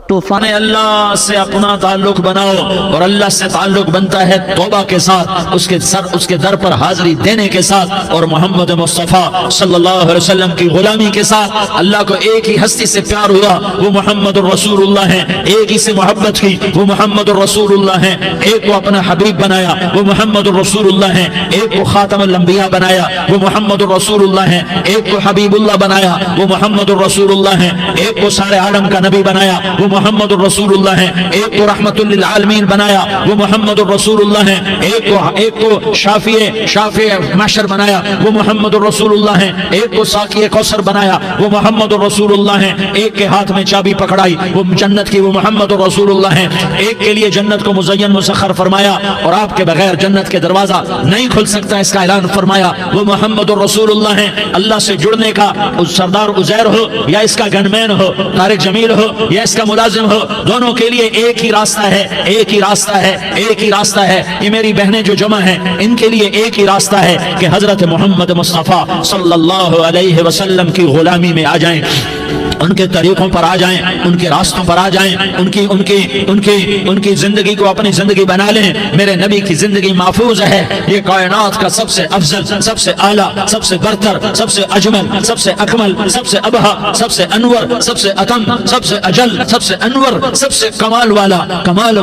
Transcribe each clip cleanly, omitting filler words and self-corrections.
طوفان اللہ سے اپنا تعلق بناؤ، اور اللہ سے تعلق بنتا ہے توبہ کے ساتھ، اس کے در پر حاضری دینے کے ساتھ، اور محمد مصطفیٰ صلی اللہ علیہ وسلم کی غلامی کے ساتھ۔ اللہ کو ایک ہی ہستی سے پیار ہوا، وہ محمد الرسول اللہ ہے، ایک ہی سے محبت کی، وہ محمد الرسول اللہ ہے، ایک کو اپنا حبیب بنایا، وہ محمد الرسول اللہ ہے، ایک کو خاتم الانبیاء بنایا، وہ محمد الرسول اللہ ہے، ایک کو حبیب اللہ بنایا، وہ محمد الرسول اللہ ہے، ایک کو سارے عالم کا نبی بنایا، وہ محمد الرسول اللہ ہے، ایک کو رحمت للعالمین بنایا، وہ محمد الرسول اللہ ہے، ایک کو شافع محشر بنایا، وہ محمد الرسول اللہ ہے، ایک کو ساقی کوثر بنایا، وہ محمد الرسول اللہ ہے، ایک کے ہاتھ میں چابی پکڑائی وہ جنت کی، وہ محمد الرسول اللہ ہے، ایک کے لیے جنت کو مزین مسخر فرمایا، اور آپ کے بغیر جنت کے دروازہ نہیں کھل سکتا اس کا اعلان فرمایا، وہ محمد الرسول اللہ ہے۔ اللہ سے جڑنے کا سردار عزیر ہو یا اس کا گنمین ہو، طارق جمیل ہو یا اس کا ملازم ہو، دونوں کے لیے ایک ہی راستہ ہے، ایک ہی راستہ ہے، ایک ہی راستہ ہے۔ یہ میری بہنیں جو جمع ہیں ان کے لیے ایک ہی راستہ ہے کہ حضرت محمد مصطفیٰ صلی اللہ علیہ وسلم کی غلامی میں آ جائیں، ان کے طریقوں پر آ جائیں، ان کے راستوں پر آ جائیں، ان کی زندگی کو اپنی زندگی بنا لیں۔ میرے نبی کی زندگی محفوظ ہے، یہ کائنات کا سب سے افضل، سب سے اعلیٰ، سب سے برتر، سب سے اجمل، سب سے اکمل، سب سے ابہا، سب سے انور، سب سے اتم، سب سے اجل، سب سے انور، سب سے کمال والا، جمال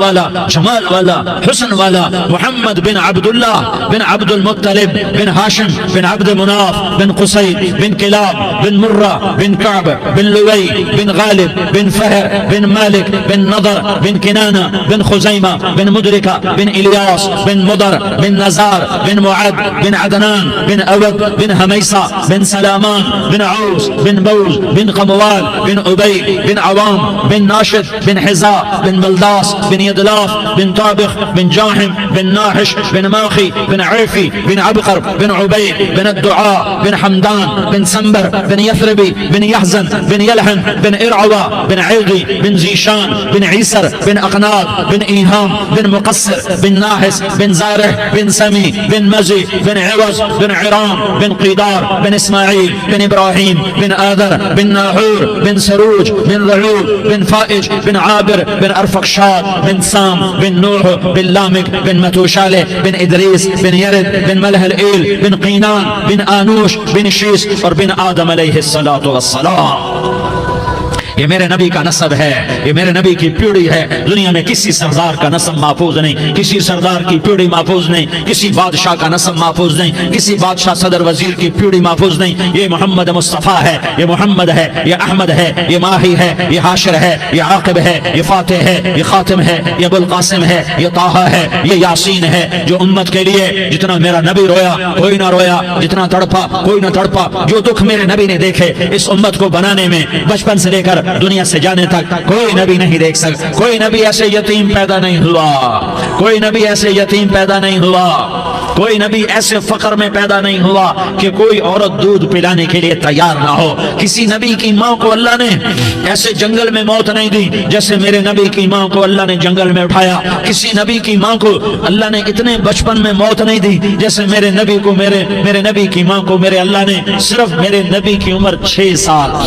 والا، حسن والا، محمد بن عبداللہ بن عبد المطلب بن ہاشم بن عبد مناف بن قصی بن کلاب بن مرہ بن کعب بن لوی بن غالب بن فہر بن مالک بن نضر بن کنانہ بن خزیمہ بن مدرکہ بن الیاس بن مضر بن نزار بن معد بن عدنان بن اود بن حمیصہ بن سلامان بن عوس بن بوز بن قموال بن عبی بن عوام بن ناشد بن حزاء بن بلداس بن یدلاف بن طابخ بن جاحم بن ناحش بن ماخی بن عیفی بن عبقر بن عبی بن الدعاء بن حمدان بن سنبر بن یثربی بن یحزن بن یلحن بن ارعوى بن عیغی بن زیشان بن عیسر بن اقناد بن ایہام بن مقصر بن ناحس بن زارح بن سمی بن مزی بن عوض بن عرام بن قیدار بن اسماعیل بن ابراہیم بن آذر بن ناحور بن سروج بن ذعول بن فائج بن عابر بن ارفقشاد بن سام بن نوح بن لامک بن متوشالہ بن ادریس بن یرد بن ملح الایل بن قینان بن آنوش بن شیس اور بن آدم علیہ السلام۔ یہ میرے نبی کا نسب ہے، یہ میرے نبی کی پیڑھی ہے۔ دنیا میں کسی سردار کا نسب محفوظ نہیں، کسی سردار کی پیڑھی محفوظ نہیں، کسی بادشاہ کا نسب محفوظ نہیں، کسی بادشاہ صدر وزیر کی پیڑھی محفوظ نہیں۔ یہ محمد مصطفیٰ ہے، یہ محمد ہے، یہ احمد ہے، یہ ماہی ہے، یہ حاشر ہے، یہ عاقب ہے، یہ فاتح ہے، یہ خاتم ہے، یہ ابو القاسم ہے، یہ طٰہٰ ہے، یہ یاسین ہے۔ جو امت کے لیے جتنا میرا نبی رویا کوئی نہ رویا، جتنا تڑپا کوئی نہ تڑپا، جو دکھ میرے نبی نے دیکھے اس امت کو بنانے میں، بچپن سے لے کر دنیا سے جانے تک کوئی نبی نہیں دیکھ سکتا۔ کوئی نبی ایسے یتیم پیدا نہیں ہوا، کوئی نبی ایسے یتیم پیدا نہیں ہوا، کوئی نبی ایسے فقر میں پیدا نہیں ہوا کہ کوئی عورت دودھ پلانے کے لیے تیار نہ ہو۔ کسی نبی کی ماں کو اللہ نے ایسے جنگل میں موت نہیں دی جیسے میرے نبی کی ماں کو اللہ نے جنگل میں اٹھایا۔ کسی نبی کی ماں کو اللہ نے اتنے بچپن میں موت نہیں دی جیسے میرے نبی کو میرے نبی کی ماں کو میرے اللہ نے صرف میرے نبی کی عمر 6 سال،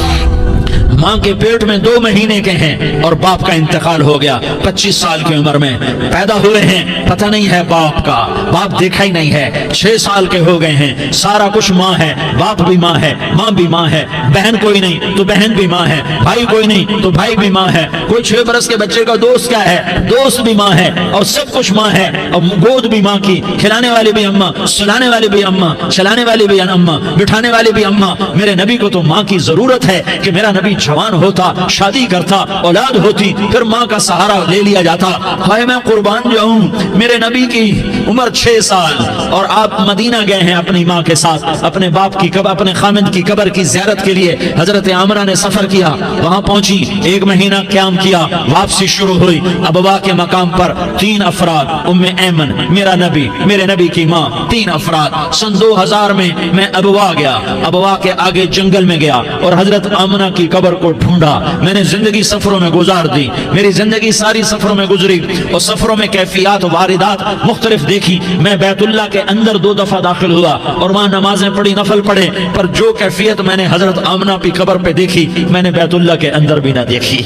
ماں کے پیٹ میں 2 مہینے کے ہیں اور باپ کا انتقال ہو گیا 25 سال کی عمر میں پیدا ہوئے ہیں، پتہ نہیں ہے باپ کا، باپ دیکھا ہی نہیں ہے، 6 سال کے ہو گئے ہیں، سارا کچھ ماں ہے، باپ بھی ماں ہے، ماں بھی ماں ہے، بہن کوئی نہیں تو بہن بھی ماں ہے، بھائی کوئی نہیں تو بھائی بھی ماں ہے، کوئی 6 برس کے بچے کا دوست کیا ہے، دوست بھی ماں ہے، اور سب کچھ ماں ہے، اور گود بھی ماں کی، کھلانے والی بھی اماں، سلانے والی بھی اماں، چلانے والی بھی اماں، بٹھانے والی بھی اماں۔ میرے نبی کو تو ماں کی ضرورت ہے کہ میرا نبی جوان ہوتا، شادی کرتا، اولاد ہوتی، پھر ماں کا سہارا لے لیا جاتا۔ ہائے میں قربان جاؤں، میرے نبی کی عمر 6 سال اور آپ مدینہ گئے ہیں اپنی ماں کے ساتھ، اپنے باپ کی قبر، اپنے خامد کی قبر کی زیارت کے لیے حضرت عامرہ نے سفر کیا، وہاں پہنچی، 1 مہینہ قیام کیا، واپسی شروع ہوئی۔ ابوا کے مقام پر 3 افراد، ام ایمن، میرا نبی، میرے نبی کی ماں، 3 افراد۔ سن 2000 میں میں ابوا گیا، ابوا کے آگے جنگل میں گیا اور حضرت آمنہ کی قبر قبر کو ڈھونڈا، میں نے زندگی سفروں میں گزار دی، میری زندگی ساری سفروں میں گزری، اور سفروں میں کیفیات و واردات مختلف دیکھی۔ میں بیت اللہ کے اندر 2 دفعہ داخل ہوا اور وہاں نمازیں پڑھی، نفل پڑھے، پر جو کیفیت میں نے حضرت آمنہ کی قبر پہ دیکھی میں نے بیت اللہ کے اندر بھی نہ دیکھی،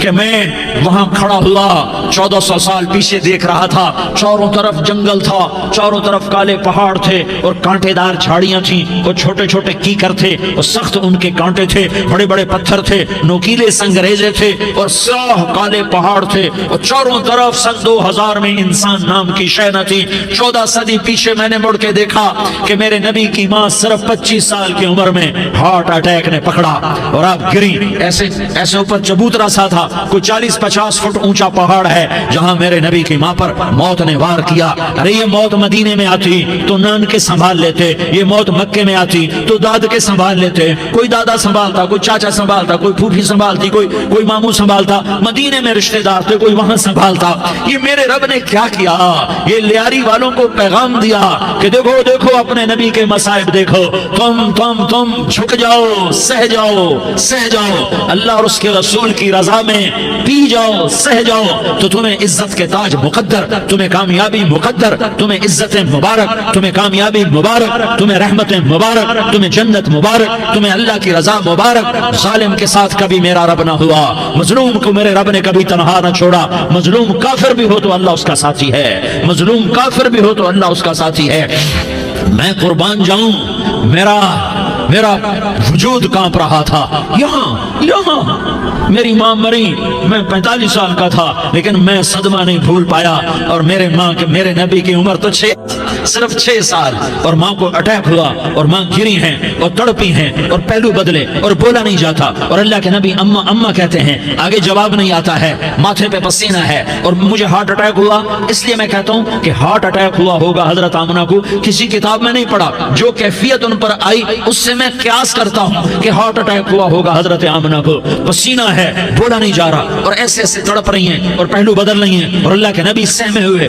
کہ میں وہاں کھڑا ہوا 1400 سال پیچھے دیکھ رہا تھا، چاروں طرف جنگل تھا، چاروں طرف کالے پہاڑ تھے اور کانٹے دار جھاڑیاں تھیں اور چھوٹے چھوٹے کیکر تھے اور سخت ان کے کانٹے تھے، بڑے بڑے پتھر تھے، نوکیلے سنگریزے تھے اور سیاہ کالے پہاڑ تھے، اور چاروں طرف سن 2000 میں انسان نام کی شے نہ تھی۔ 14 صدی پیچھے میں نے مڑ کے دیکھا کہ میرے نبی کی ماں صرف 25 سال کی عمر میں ہارٹ اٹیک نے پکڑا اور آپ گری، ایسے اوپر چبوترا سا تھا، کوئی 40-50 فٹ اونچا پہاڑ ہے جہاں میرے نبی کی ماں پر موت نے وار کیا۔ ارے یہ موت مدینے میں آتی تو نان کے سنبھال لیتے، یہ موت مکے میں آتی تو داد کے سنبھال لیتے، کوئی دادا سنبھالتا، کوئی چاچا سنبھالتا، کوئی پھوپھی سنبھالتی، کوئی ماموں سنبھالتا، مدینے میں رشتہ دار تھے، کوئی وہاں سنبھالتا۔ یہ میرے رب نے کیا کیا؟ یہ لیاری والوں کو پیغام دیا کہ دیکھو دیکھو اپنے نبی کے مصائب دیکھو، تم جھک جاؤ، سہ جاؤ اللہ اور اس کے رسول کی رضا میں پی جاؤ، سہ جاؤ، تو تمہیں عزت کے تاج مقدر، تمہیں کامیابی مقدر، تمہیں عزت مبارک، تمہیں کامیابی مبارک، تمہیں رحمت مبارک، تمہیں جنت مبارک، تمہیں اللہ کی رضا مبارک۔ ظالم کے ساتھ کبھی میرا رب نہ ہوا، مظلوم کو میرے رب نے کبھی تنہا نہ چھوڑا۔ مظلوم کافر بھی ہو تو اللہ اس کا ساتھی ہے، مظلوم کافر بھی ہو تو اللہ اس کا ساتھی ہے۔ میں قربان جاؤں، میرا وجود کانپ رہا تھا، یہاں میری ماں مری، میں 45 سال کا تھا، لیکن میں صدمہ نہیں بھول پایا، اور میرے نبی کی عمر تو صرف 6 سال، اور ماں کو اٹیک ہوا اور ماں گری ہیں اور تڑپی ہیں اور پہلو بدلے اور بولا نہیں جاتا، اور اللہ کے نبی اما اما کہتے ہیں، آگے جواب نہیں آتا ہے، ماتھے پہ پسینہ ہے، اور مجھے ہارٹ اٹیک ہوا۔ اس لیے میں کہتا ہوں کہ ہارٹ اٹیک ہوا ہوگا حضرت آمنہ کو، کسی کتاب میں نہیں پڑھا، جو کیفیت ان پر آئی اس سے میں قیاس کرتا ہوں کہ ہارٹ اٹیک ہوا ہوگا حضرت آمنہ کو، پسینہ ہے، بولا نہیں جا رہا، اور ایسے تڑپ رہی ہیں اور پہلو بدل رہی ہیں، اور اللہ کے نبی سہمے ہوئے۔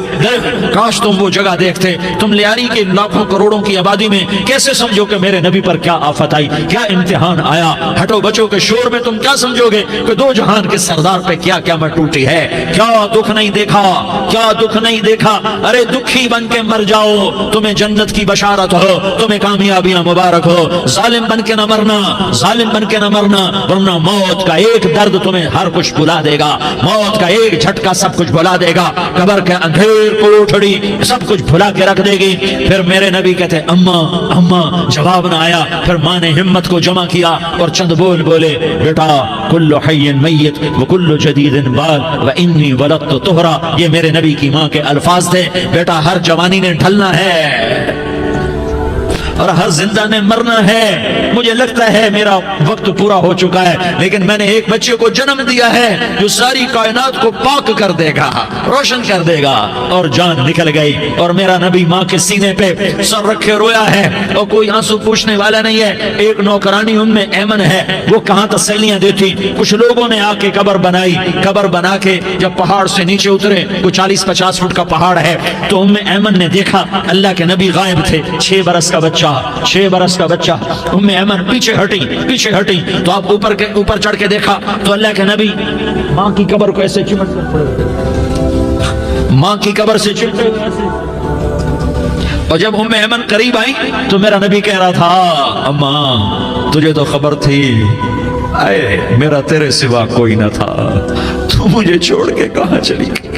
کاش تم وہ جگہ دیکھتے، تم لیاری کے لاکھوں کروڑوں کی آبادی میں کیسے سمجھو کہ میرے نبی پر کیا آفت آئی، کیا امتحان آیا؟ ہٹو بچوں کے شور میں تم کیا سمجھو گے کہ 2 جہان کے سردار پہ کیا قیامت ٹوٹی ہے؟ کیا دکھ نہیں دیکھا، کیا دکھ نہیں دیکھا؟ ارے دکھی بن کے مر جاؤ، تمہیں جنت کی بشارت ہو، تمہیں کامیابیاں مبارک ہو۔ ظالم بن کے نہ مرنا، ورنہ موت کا ایک درد تمہیں ہر کچھ بھلا دے گا، موت کا ایک جھٹکا سب کچھ بھلا دے گا، قبر کے اندھیر کوٹھڑی سب کچھ بھلا کے رکھ دے گی۔ پھر میرے نبی کہتے اما، جواب نہ آیا، پھر ماں نے ہمت کو جمع کیا اور چند بولے، بیٹا کل حی میت وکل جدید بال وانی ولدت طہرا، یہ میرے نبی کی ماں کے الفاظ تھے، بیٹا ہر جوانی نے ڈھلنا ہے اور ہر زندہ نے مرنا ہے۔ مجھے لگتا ہے میرا وقت پورا ہو چکا ہے، لیکن میں نے ایک بچے کو جنم دیا ہے جو ساری کائنات کو پاک کر دے گا، روشن کر دے گا۔ اور جان نکل گئی، اور میرا نبی ماں کے سینے پہ سر رکھے رویا ہے، اور کوئی آنسو پوچھنے والا نہیں ہے۔ ایک نوکرانی ان میں ایمن ہے، وہ کہاں تسلیاں دیتی۔ کچھ لوگوں نے آ کے قبر بنا کے جب پہاڑ سے نیچے اترے، کوئی 40-50 فٹ کا پہاڑ ہے، تو ام ایمن نے دیکھا اللہ کے نبی غائب تھے، 6 برس کا بچہ۔ ام ایمن پیچھے ہٹی تو آپ اوپر چڑھ کے دیکھا تو اللہ کے نبی ماں کی قبر کو ایسے چمٹ کر پڑے، ماں کی قبر سے چمٹے، اور جب ام ایمن قریب آئی تو میرا نبی کہہ رہا تھا، اماں تجھے تو خبر تھی، اے میرا تیرے سوا کوئی نہ تھا، تو مجھے چھوڑ کے کہاں چلی گئی؟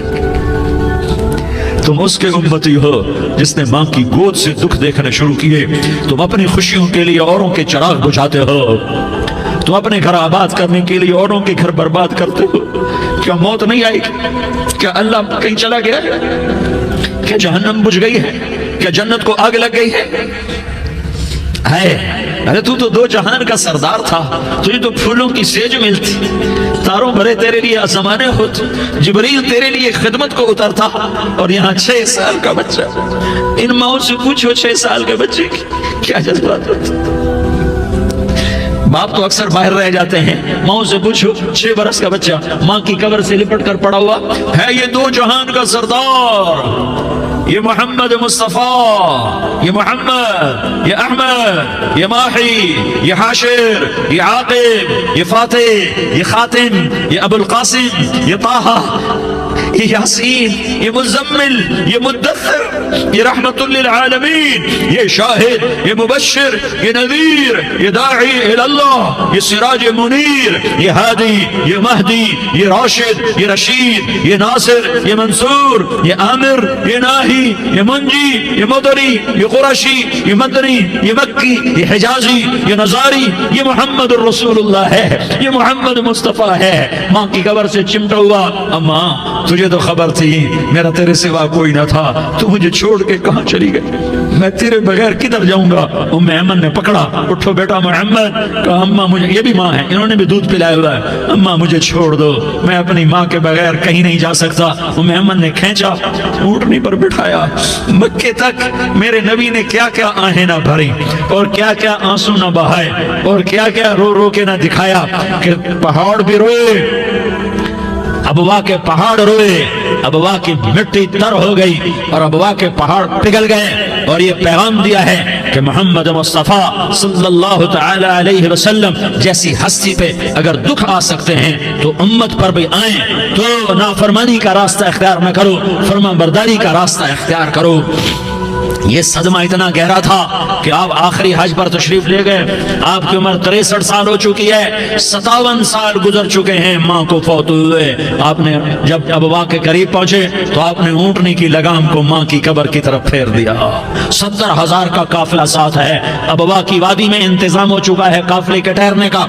تم اس کے امتی ہو جس نے ماں کی گود سے دکھ دیکھنے شروع کیے، تم اپنی خوشیوں کے لیے اوروں کے چراغ بجھاتے ہو، تم اپنے گھر آباد کرنے کے لیے اوروں کے گھر برباد کرتے ہو۔ کیا موت نہیں آئی؟ کیا اللہ کہیں چلا گیا؟ کیا جہنم بجھ گئی ہے؟ کیا جنت کو آگ لگ گئی ہے؟ ارے تو 2 جہان کا سردار تھا، تجھے تو پھولوں کی سیج ملتی، تاروں بھرے تیرے لیے آسمانے ہوتے، جبریل تیرے لیے خدمت کو اترتا، اور یہاں 6 سال کا بچہ۔ ان ماؤں سے پوچھو 6 سال کے بچے کی کیا جذبات ہوتے۔ باپ تو اکثر باہر رہ جاتے ہیں، ماؤں سے پوچھو 6 برس کا بچہ ماں کی قبر سے لپٹ کر پڑا ہوا ہے، یہ 2 جہان کا سردار، یہ محمد مصطفیٰ، یہ محمد، یہ احمد، یہ ماحی، یہ حاشر، یہ عاقب، یہ فاتح، یہ خاتم، یہ ابو القاسم، یہ طه، یہ یاسین، یہ مزمل، یہ مدثر، یہ رحمت للعالمین، یہ شاہد، یہ مبشر، یہ نذیر، یہ داعی اللہ، یہ سراج منیر، یہ ہادی، یہ مہدی، یہ راشد، یہ رشید، یہ ناصر، یہ منصور، یہ عامر، یہ ناہی، یہ منجی، یہ مدری، یہ قرشی، یہ مدنی، یہ مکی، یہ حجازی، یہ نظاری، یہ محمد الرسول اللہ ہے، یہ محمد مصطفیٰ ہے۔ ماں کی قبر سے چمٹا ہوا، اماں تجھے تو خبر تھی میرا تیرے سوا کوئی نہ تھا، تو مجھے چھوڑ کے کہاں چلی گئی، میں تیرے بغیر کدھر جاؤں گا؟ ام ایمن نے پکڑا، اٹھو بیٹا محمد، کہا اماں مجھے، یہ بھی ماں ہے، انہوں نے بھی دودھ پلایا ہوا ہے، اماں مجھے چھوڑ دو، میں اپنی ماں کے بغیر کہیں نہیں جا سکتا۔ ام ایمن نے کھینچا، اونٹنی پر بٹھایا، مکے تک میرے نبی نے کیا کیا آہیں نہ بھری اور کیا کیا آنسو نہ بہائے اور کیا کیا رو رو کے نہ دکھایا کہ پہاڑ بھی روئے، ابوا کے پہاڑ روئے، ابوا کی مٹی تر ہو گئی اور ابوا کے پہاڑ پگھل گئے، اور یہ پیغام دیا ہے کہ محمد مصطفیٰ صلی اللہ تعالی علیہ وسلم جیسی ہستی پہ اگر دکھ آ سکتے ہیں تو امت پر بھی آئیں، تو نافرمانی کا راستہ اختیار نہ کرو، فرما برداری کا راستہ اختیار کرو۔ یہ صدمہ اتنا گہرا تھا کہ آپ آخری حج پر تشریف لے گئے، آپ کی عمر 63 سال ہو چکی ہے، 57 سال گزر چکے ہیں ماں کو فوت ہوئے۔ آپ نے جب ابوا کے قریب پہنچے تو آپ نے اونٹنی کی لگام کو ماں کی قبر کی طرف پھیر دیا۔ 70,000 کا قافلہ ساتھ ہے، ابوا کی وادی میں انتظام ہو چکا ہے قافلے کے ٹھہرنے کا۔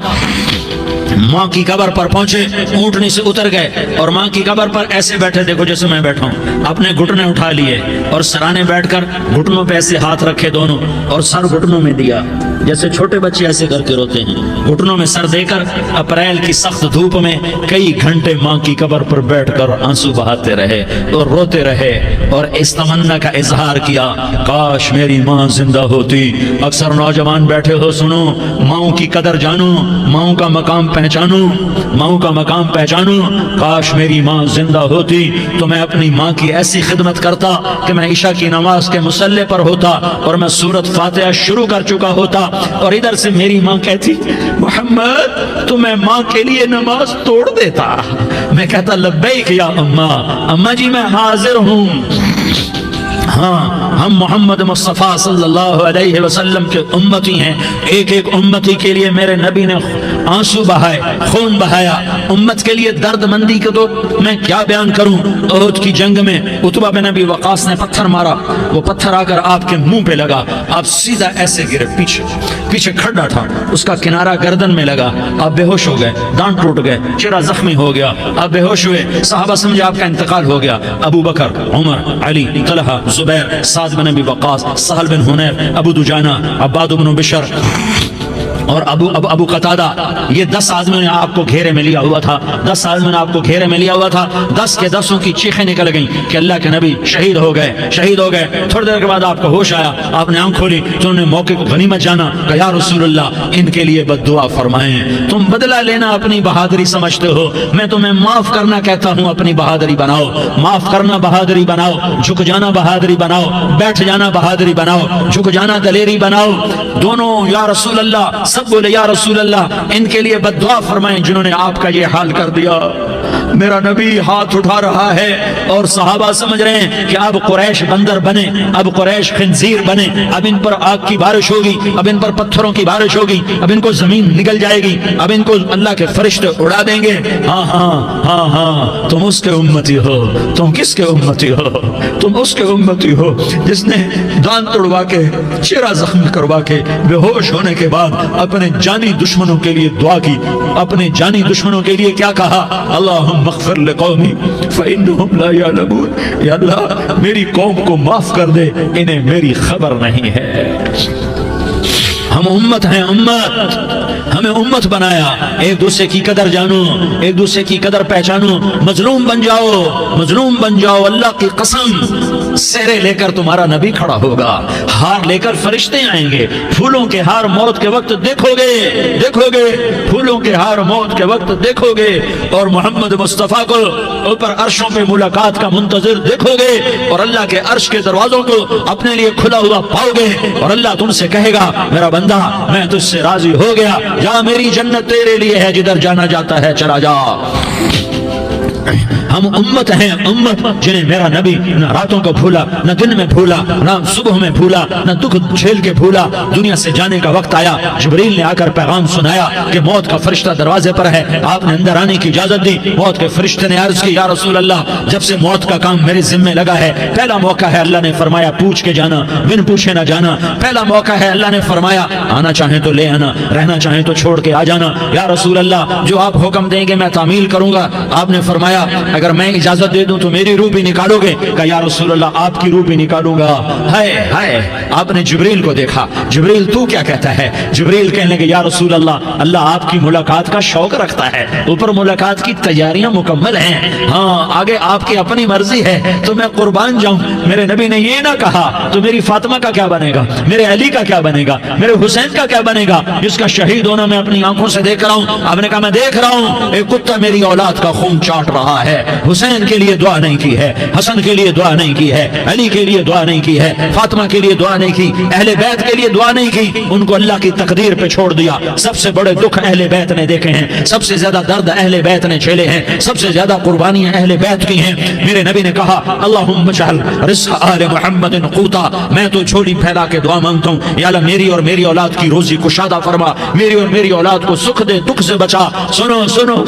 ماں کی قبر پر پہنچے، اونٹنی سے اتر گئے اور ماں کی قبر پر ایسے بیٹھے، دیکھو جیسے میں بیٹھا ہوں، اپنے گھٹنے اٹھا لیے اور سرانے بیٹھ کر گھٹنوں پہ ایسے ہاتھ رکھے دونوں اور سر گھٹنوں میں دیا، جیسے چھوٹے بچے ایسے کر کے روتے ہیں، گھٹنوں میں سر دے کر اپریل کی سخت دھوپ میں کئی گھنٹے ماں کی قبر پر بیٹھ کر آنسو بہاتے رہے اور روتے رہے اور اس تمنا کا اظہار کیا، کاش میری ماں زندہ ہوتی۔ اکثر نوجوان بیٹھے ہو، سنو، ماؤں کی قدر جانو، ماؤں کا مقام پہچانو، ماؤں کا مقام پہچانو۔ کاش میری ماں زندہ ہوتی تو میں اپنی ماں کی ایسی خدمت کرتا کہ میں عشاء کی نماز کے مصلی پر ہوتا اور میں سورۃ فاتحہ شروع کر چکا ہوتا اور ادھر سے میری ماں کہتی محمد تو میں ماں کے لیے نماز توڑ دیتا، میں کہتا لبیک یا اماں، اماں جی میں حاضر ہوں۔ ہاں، ہم محمد مصطفیٰ صلی اللہ علیہ وسلم کے امتی ہیں، ایک ایک امتی کے لیے میرے نبی نے آنسو بہائے، خون بہایا، امت کے لیے درد مندی کو تو میں کیا بیان کروں۔ احد کی جنگ میں عتبہ بن ابی وقاص نے پتھر مارا، وہ پتھر آ کر آپ کے منہ پہ لگا، آپ سیدھا ایسے گرے، پیچھے کھڈا تھا، اس کا کنارہ گردن میں لگا، آپ بے ہوش ہو گئے، دانت ٹوٹ گئے، چہرہ زخمی ہو گیا، آپ بے ہوش ہوئے، صحابہ سمجھے آپ کا انتقال ہو گیا۔ ابو بکر، عمر، علی، طلحہ، زبیر، سعد بن ابی وقاص، سہل بن حنیف، ابو دجانہ، عباد بن بشر اور ابو قتادہ، یہ 10 آدمیوں نے آپ کو گھیرے میں لیا ہوا تھا، 10 آدمیوں نے آپ کو گھیرے میں لیا ہوا تھا، 10 کے 10 کی چیخیں نکل گئیں کہ اللہ کے نبی شہید ہو گئے، شہید ہو گئے۔ تھوڑی دیر کے بعد آپ کو ہوش آیا، آپ نے آنکھ کھولی تو انہوں نے موقع کو غنیمت جانا کہ یا رسول اللہ ان کے لیے بد دعا فرمائیں، تم بدلہ لینا اپنی بہادری سمجھتے ہو، میں تمہیں معاف کرنا کہتا ہوں، اپنی بہادری بناؤ، معاف کرنا بہادری بناؤ، جھک جانا بہادری بناؤ، بیٹھ جانا بہادری بناؤ، جھک جانا دلیری بناؤ۔ دونوں یا رسول اللہ، سب بولے یا رسول اللہ ان کے لیے بد دعا فرمائیں جنہوں نے آپ کا یہ حال کر دیا۔ میرا نبی ہاتھ اٹھا رہا ہے اور صحابہ سمجھ رہے ہیں کہ اب قریش بندر بنے، اب قریش خنزیر بنے، اب ان پر آگ کی بارش ہوگی، اب ان پر پتھروں کی بارش ہوگی، اب ان کو زمین نگل جائے گی، اب ان کو اللہ کے فرشتے اڑا دیں گے۔ ہاں ہاں ہاں ہاں، تم اس کے امتی ہو، تم کس کے امتی ہو؟ تم اس کے امتی ہو جس نے دان توڑوا کے، چہرہ زخمی کروا کے، بے ہوش ہونے کے بعد اپنے جانی دشمنوں کے لیے دعا کی، اپنے جانی دشمنوں کے لیے کیا کہا؟ اللہم اغفر لقومی فإنہم لا یعلمون، یا اللہ میری قوم کو معاف کر دے، انہیں میری خبر نہیں ہے۔ ہم امت ہیں، امت، ہمیں امت بنایا، ایک دوسرے کی قدر جانو، ایک دوسرے کی قدر پہچانو، مظلوم بن جاؤ، مظلوم بن جاؤ، اللہ کی قسم سہرے لے کر تمہارا نبی کھڑا ہوگا، ہار لے کر فرشتے آئیں گے، پھولوں کے ہار موت کے وقت دیکھو گے، دیکھو گے پھولوں کے ہار موت کے وقت دیکھو گے، اور محمد مصطفیٰ کو اوپر عرشوں پہ ملاقات کا منتظر دیکھو گے، اور اللہ کے عرش کے دروازوں کو اپنے لیے کھلا ہوا پاؤ گے، اور اللہ تم سے کہے گا میرا بندہ میں تجھ سے راضی ہو گیا، جا میری جنت تیرے لیے ہے، جدھر جانا جاتا ہے چلا جا۔ ہم امت ہیں، امت جنہیں میرا نبی نہ راتوں کو بھولا، نہ دن میں بھولا، نہ صبح میں بھولا، نہ دکھ جھیل کے بھولا۔ دنیا سے جانے کا وقت آیا، جبریل نے آ کر پیغام سنایا کہ موت کا فرشتہ دروازے پر ہے، آپ نے اندر آنے کی اجازت دی۔ موت کے فرشتے نے عرض کی یا رسول اللہ جب سے موت کا کام میرے ذمہ لگا ہے، پہلا موقع ہے، اللہ نے فرمایا پوچھ کے جانا، بن پوچھے نہ جانا، پہلا موقع ہے، اللہ نے فرمایا آنا چاہیں تو لے آنا، رہنا چاہیں تو چھوڑ کے آ جانا۔ یا رسول اللہ جو آپ حکم دیں گے میں تعمیل کروں گا۔ آپ نے فرمایا اگر میں اجازت دے دوں تو میری روح بھی نکالو گے؟ کہا یا رسول اللہ آپ کی روح بھی نکالوں گا۔ ہائے ہائے، آپ نے جبریل کو دیکھا، جبریل تو کیا کہتا ہے؟ جبریل کہنے لگے یا رسول اللہ اللہ آپ کی ملاقات کا شوق رکھتا ہے، اوپر ملاقات کی تیاریاں مکمل ہیں، ہاں آگے آپ کی اپنی مرضی ہے تو میں قربان جاؤں۔ میرے نبی نے یہ نہ کہا تو میری فاطمہ کا کیا بنے گا، میرے علی کا کیا بنے گا، میرے حسین کا کیا بنے گا جس کا شہید ہونا میں اپنی آنکھوں سے دیکھ رہا ہوں۔ آپ نے کہا میں دیکھ رہا ہوں ایک کتا میری اولاد کا خون چاٹ رہا ہے، حسین کے لیے دعا نہیں کی ہے، حسن کے لیے دعا نہیں کی ہے، علی کے لیے دعا نہیں کی ہے، فاطمہ کے لیے دعا نہیں کی، اہل بیت کے لیے دعا نہیں کی، ان کو اللہ کی تقدیر پہ چھوڑ دیا۔ سب سے بڑے دکھ اہل بیت نے دیکھے ہیں، سب سے زیادہ درد اہل بیت نے جھیلے ہیں، سب سے زیادہ قربانیاں اہل بیت کی ہیں۔ میرے نبی نے کہا اللہم اجعل رزق آل محمد قوتا، میں تو جھولی پھیلا کے دعا مانگتا ہوں یا اللہ میری اور میری اولاد کی روزی کشادہ فرما، میری اور میری اولاد کو سکھ دے، دکھ سے بچا۔ سنو سنو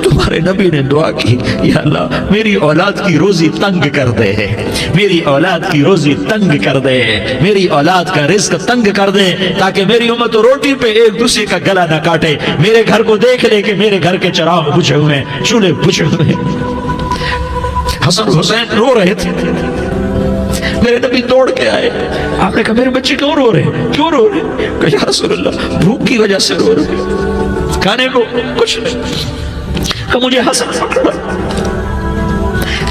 تمہارے نبی نے دعا کی یا اللہ میری اولاد کی روزی تنگ کر دے، میری اولاد کی روزی تنگ کر دے، میری اولاد کا رزق تنگ کر دے تاکہ میری امت روٹی پہ ایک دوسرے کا گلا نہ کاٹے، میرے گھر کو دیکھ لے کہ میرے گھر کے چراغ بجھے ہوئے ہیں، چولہے بجھے ہوئے ہیں۔ حسن حسین رو رہے تھے، میرے نبی دوڑ کے آئے، آپ نے کہا میرے بچے کیوں رو رہے ہیں، کیوں رو رہے ہیں؟ کہ یا رسول اللہ بھوک کی وجہ سے رو رہے ہیں، کھانے کو کچھ نہیں۔ کہ مجھے حسن پکڑا،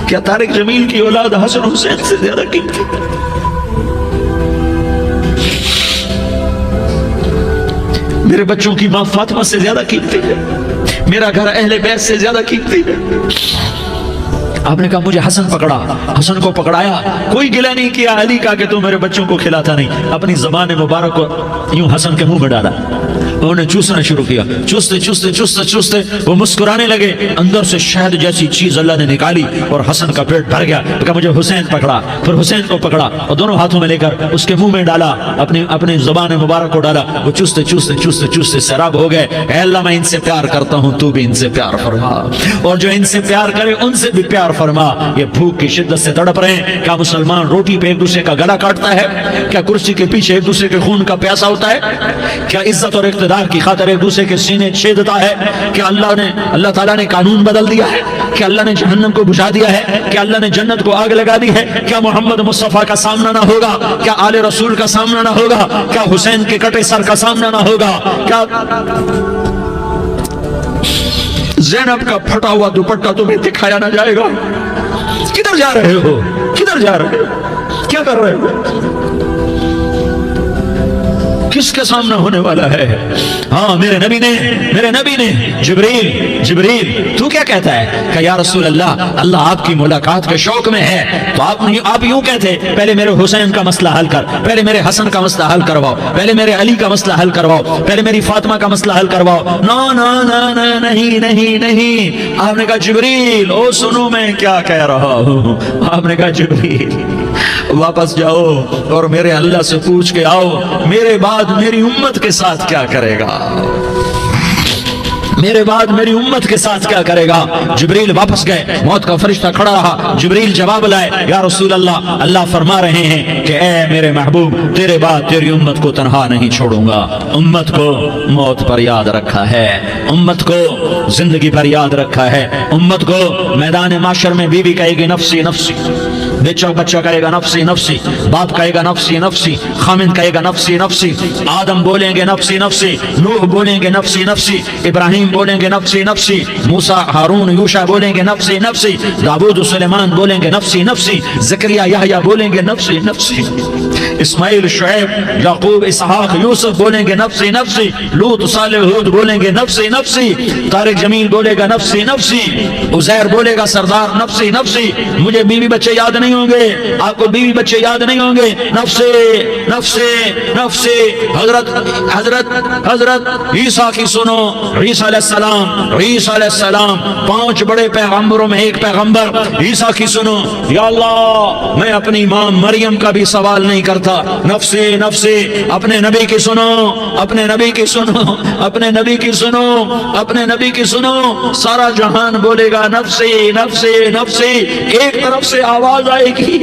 کیا طارق جمیل کی اولاد حسن حسین سے زیادہ قیمتی ہے؟ میرے بچوں کی ماں فاطمہ سے زیادہ قیمتی ہے، میرا گھر اہل بیت سے زیادہ قیمتی ہے۔ آپ نے کہا مجھے حسن پکڑا، حسن کو پکڑایا، کوئی گلہ نہیں کیا علی کا کہ تو میرے بچوں کو کھلاتا نہیں، اپنی زبان مبارک کو یوں حسن کے منہ میں ڈالا، انہوں نے چوسنا شروع کیا، چوستے چوستے چوستے چوستے وہ مسکرانے لگے، اندر سے شہد جیسی چیز اللہ نے نکالی اور حسن کا پیٹ بھر گیا۔ کہا مجھے حسین پکڑا، پھر حسین کو پکڑا اور دونوں ہاتھوں میں لے کر اس کے منہ میں ڈالا، اپنی زبان مبارک کو ڈالا، وہ چوستے چوستے چوستے چوستے سیراب ہو گئے۔ اے اللہ میں ان سے پیار کرتا ہوں، تو بھی ان سے پیار فرما، اور جو ان سے پیار کرے ان سے بھی پیار فرما۔ یہ بھوک کی شدت سے تڑپ رہے ہیں، کیا مسلمان روٹی پہ ایک دوسرے کا گلا کاٹتا ہے؟ کیا کرسی کے پیچھے ایک دوسرے کے خون کا پیاسا ہوتا ہے؟ کیا عزت اور اقتدار کی خاطر ایک دوسرے کے سینے چھیدتا ہے؟ کیا اللہ تعالیٰ نے قانون بدل دیا ہے؟ کیا اللہ نے جہنم کو بجھا دیا ہے؟ کیا اللہ نے جنت کو آگ لگا دی ہے؟ کیا محمد مصطفیٰ کا سامنا نہ ہوگا؟ کیا آل رسول کا سامنا نہ ہوگا؟ کیا حسین کے کٹے سر کا سامنا نہ ہوگا؟ کیا زینب کا پھٹا ہوا دوپٹہ تمہیں دکھایا نہ جائے گا؟ کدھر جا رہے ہو؟ کدھر جا رہے ہو؟ کیا کر رہے ہو؟ کس کے سامنے ہونے والا ہے؟ ہاں میرے نبی نے جبریل تو کیا کہتا ہے؟ کہ یا رسول اللہ آپ کی ملاقات کے شوق میں ہے، تو آپ یوں کہتے پہلے میرے حسین کا مسئلہ حل کر، پہلے میرے حسن کا مسئلہ حل کرواؤ، پہلے میرے علی کا مسئلہ حل کرواؤ، پہلے میری فاطمہ کا مسئلہ حل کرواؤ۔ نہیں۔ آپ نے کہا جبریل او سنو میں کیا کہہ رہا ہوں۔ آپ نے کہا جبریل واپس جاؤ اور میرے اللہ سے پوچھ کے آؤ میرے بعد میری امت کے ساتھ کیا کرے گا، میرے بعد میری امت کے ساتھ کیا کرے گا۔ جبریل واپس گئے، موت کا فرشتہ کھڑا رہا، جبریل جواب لائے یا رسول اللہ فرما رہے ہیں کہ اے میرے محبوب تیرے بعد تیری امت کو تنہا نہیں چھوڑوں گا، امت کو موت پر یاد رکھا ہے، امت کو زندگی پر یاد رکھا ہے، امت کو میدان معاشر میں بیوی کہے گی نفسی نفسی، बच्चा कहेगा नफ्सी नफ्सी, बाप कहेगा नफ्सी नफ्सी, खामिद कहेगा नफ्सी नफ्सी, आदम बोलेंगे नफ्सी नफ्सी, नूह बोलेंगे नफ्सी नफ्सी, इब्राहिम बोलेंगे नफ्सी नफ्सी, मूसा हारून यूशा बोलेंगे नफ्सी नफ्सी, दाऊद सुलेमान बोलेंगे नफ्सी नफ्सी, ज़करिया याहया बोलेंगे नफ्सी नफ्सी, इस्माइल शुएब याकूब इसहाक यूसुफ बोलेंगे नफ्सी नफ्सी, लूत सालेह हूद बोलेंगे नफ्सी नफ्सी, तारिक जमील बोलेगा नफ्सी नफ्सी, उज़ैर बोलेगा सरदार नफ्सी नफ्सी, मुझे बीवी बच्चे याद नहीं होंगे, आपको बीवी बच्चे याद नहीं होंगे, नफ्से नफ्से नफ्से। हजरत हजरत हजरत ईसा की सुनो, ईसा अलैहिस्सलाम 5 बड़े पैगंबरों में एक पैगंबर ईसा की सुनो, या अल्लाह मैं अपनी मां मरियम का भी सवाल नहीं करता, नफ्से नफ्से। अपने नबी की सुनो, अपने नबी की सुनो, अपने नबी की सुनो, अपने नबी की सुनो, सारा जहान बोलेगा नफ्से नफ्से नफ्से। एक तरफ से आवाज आएगी,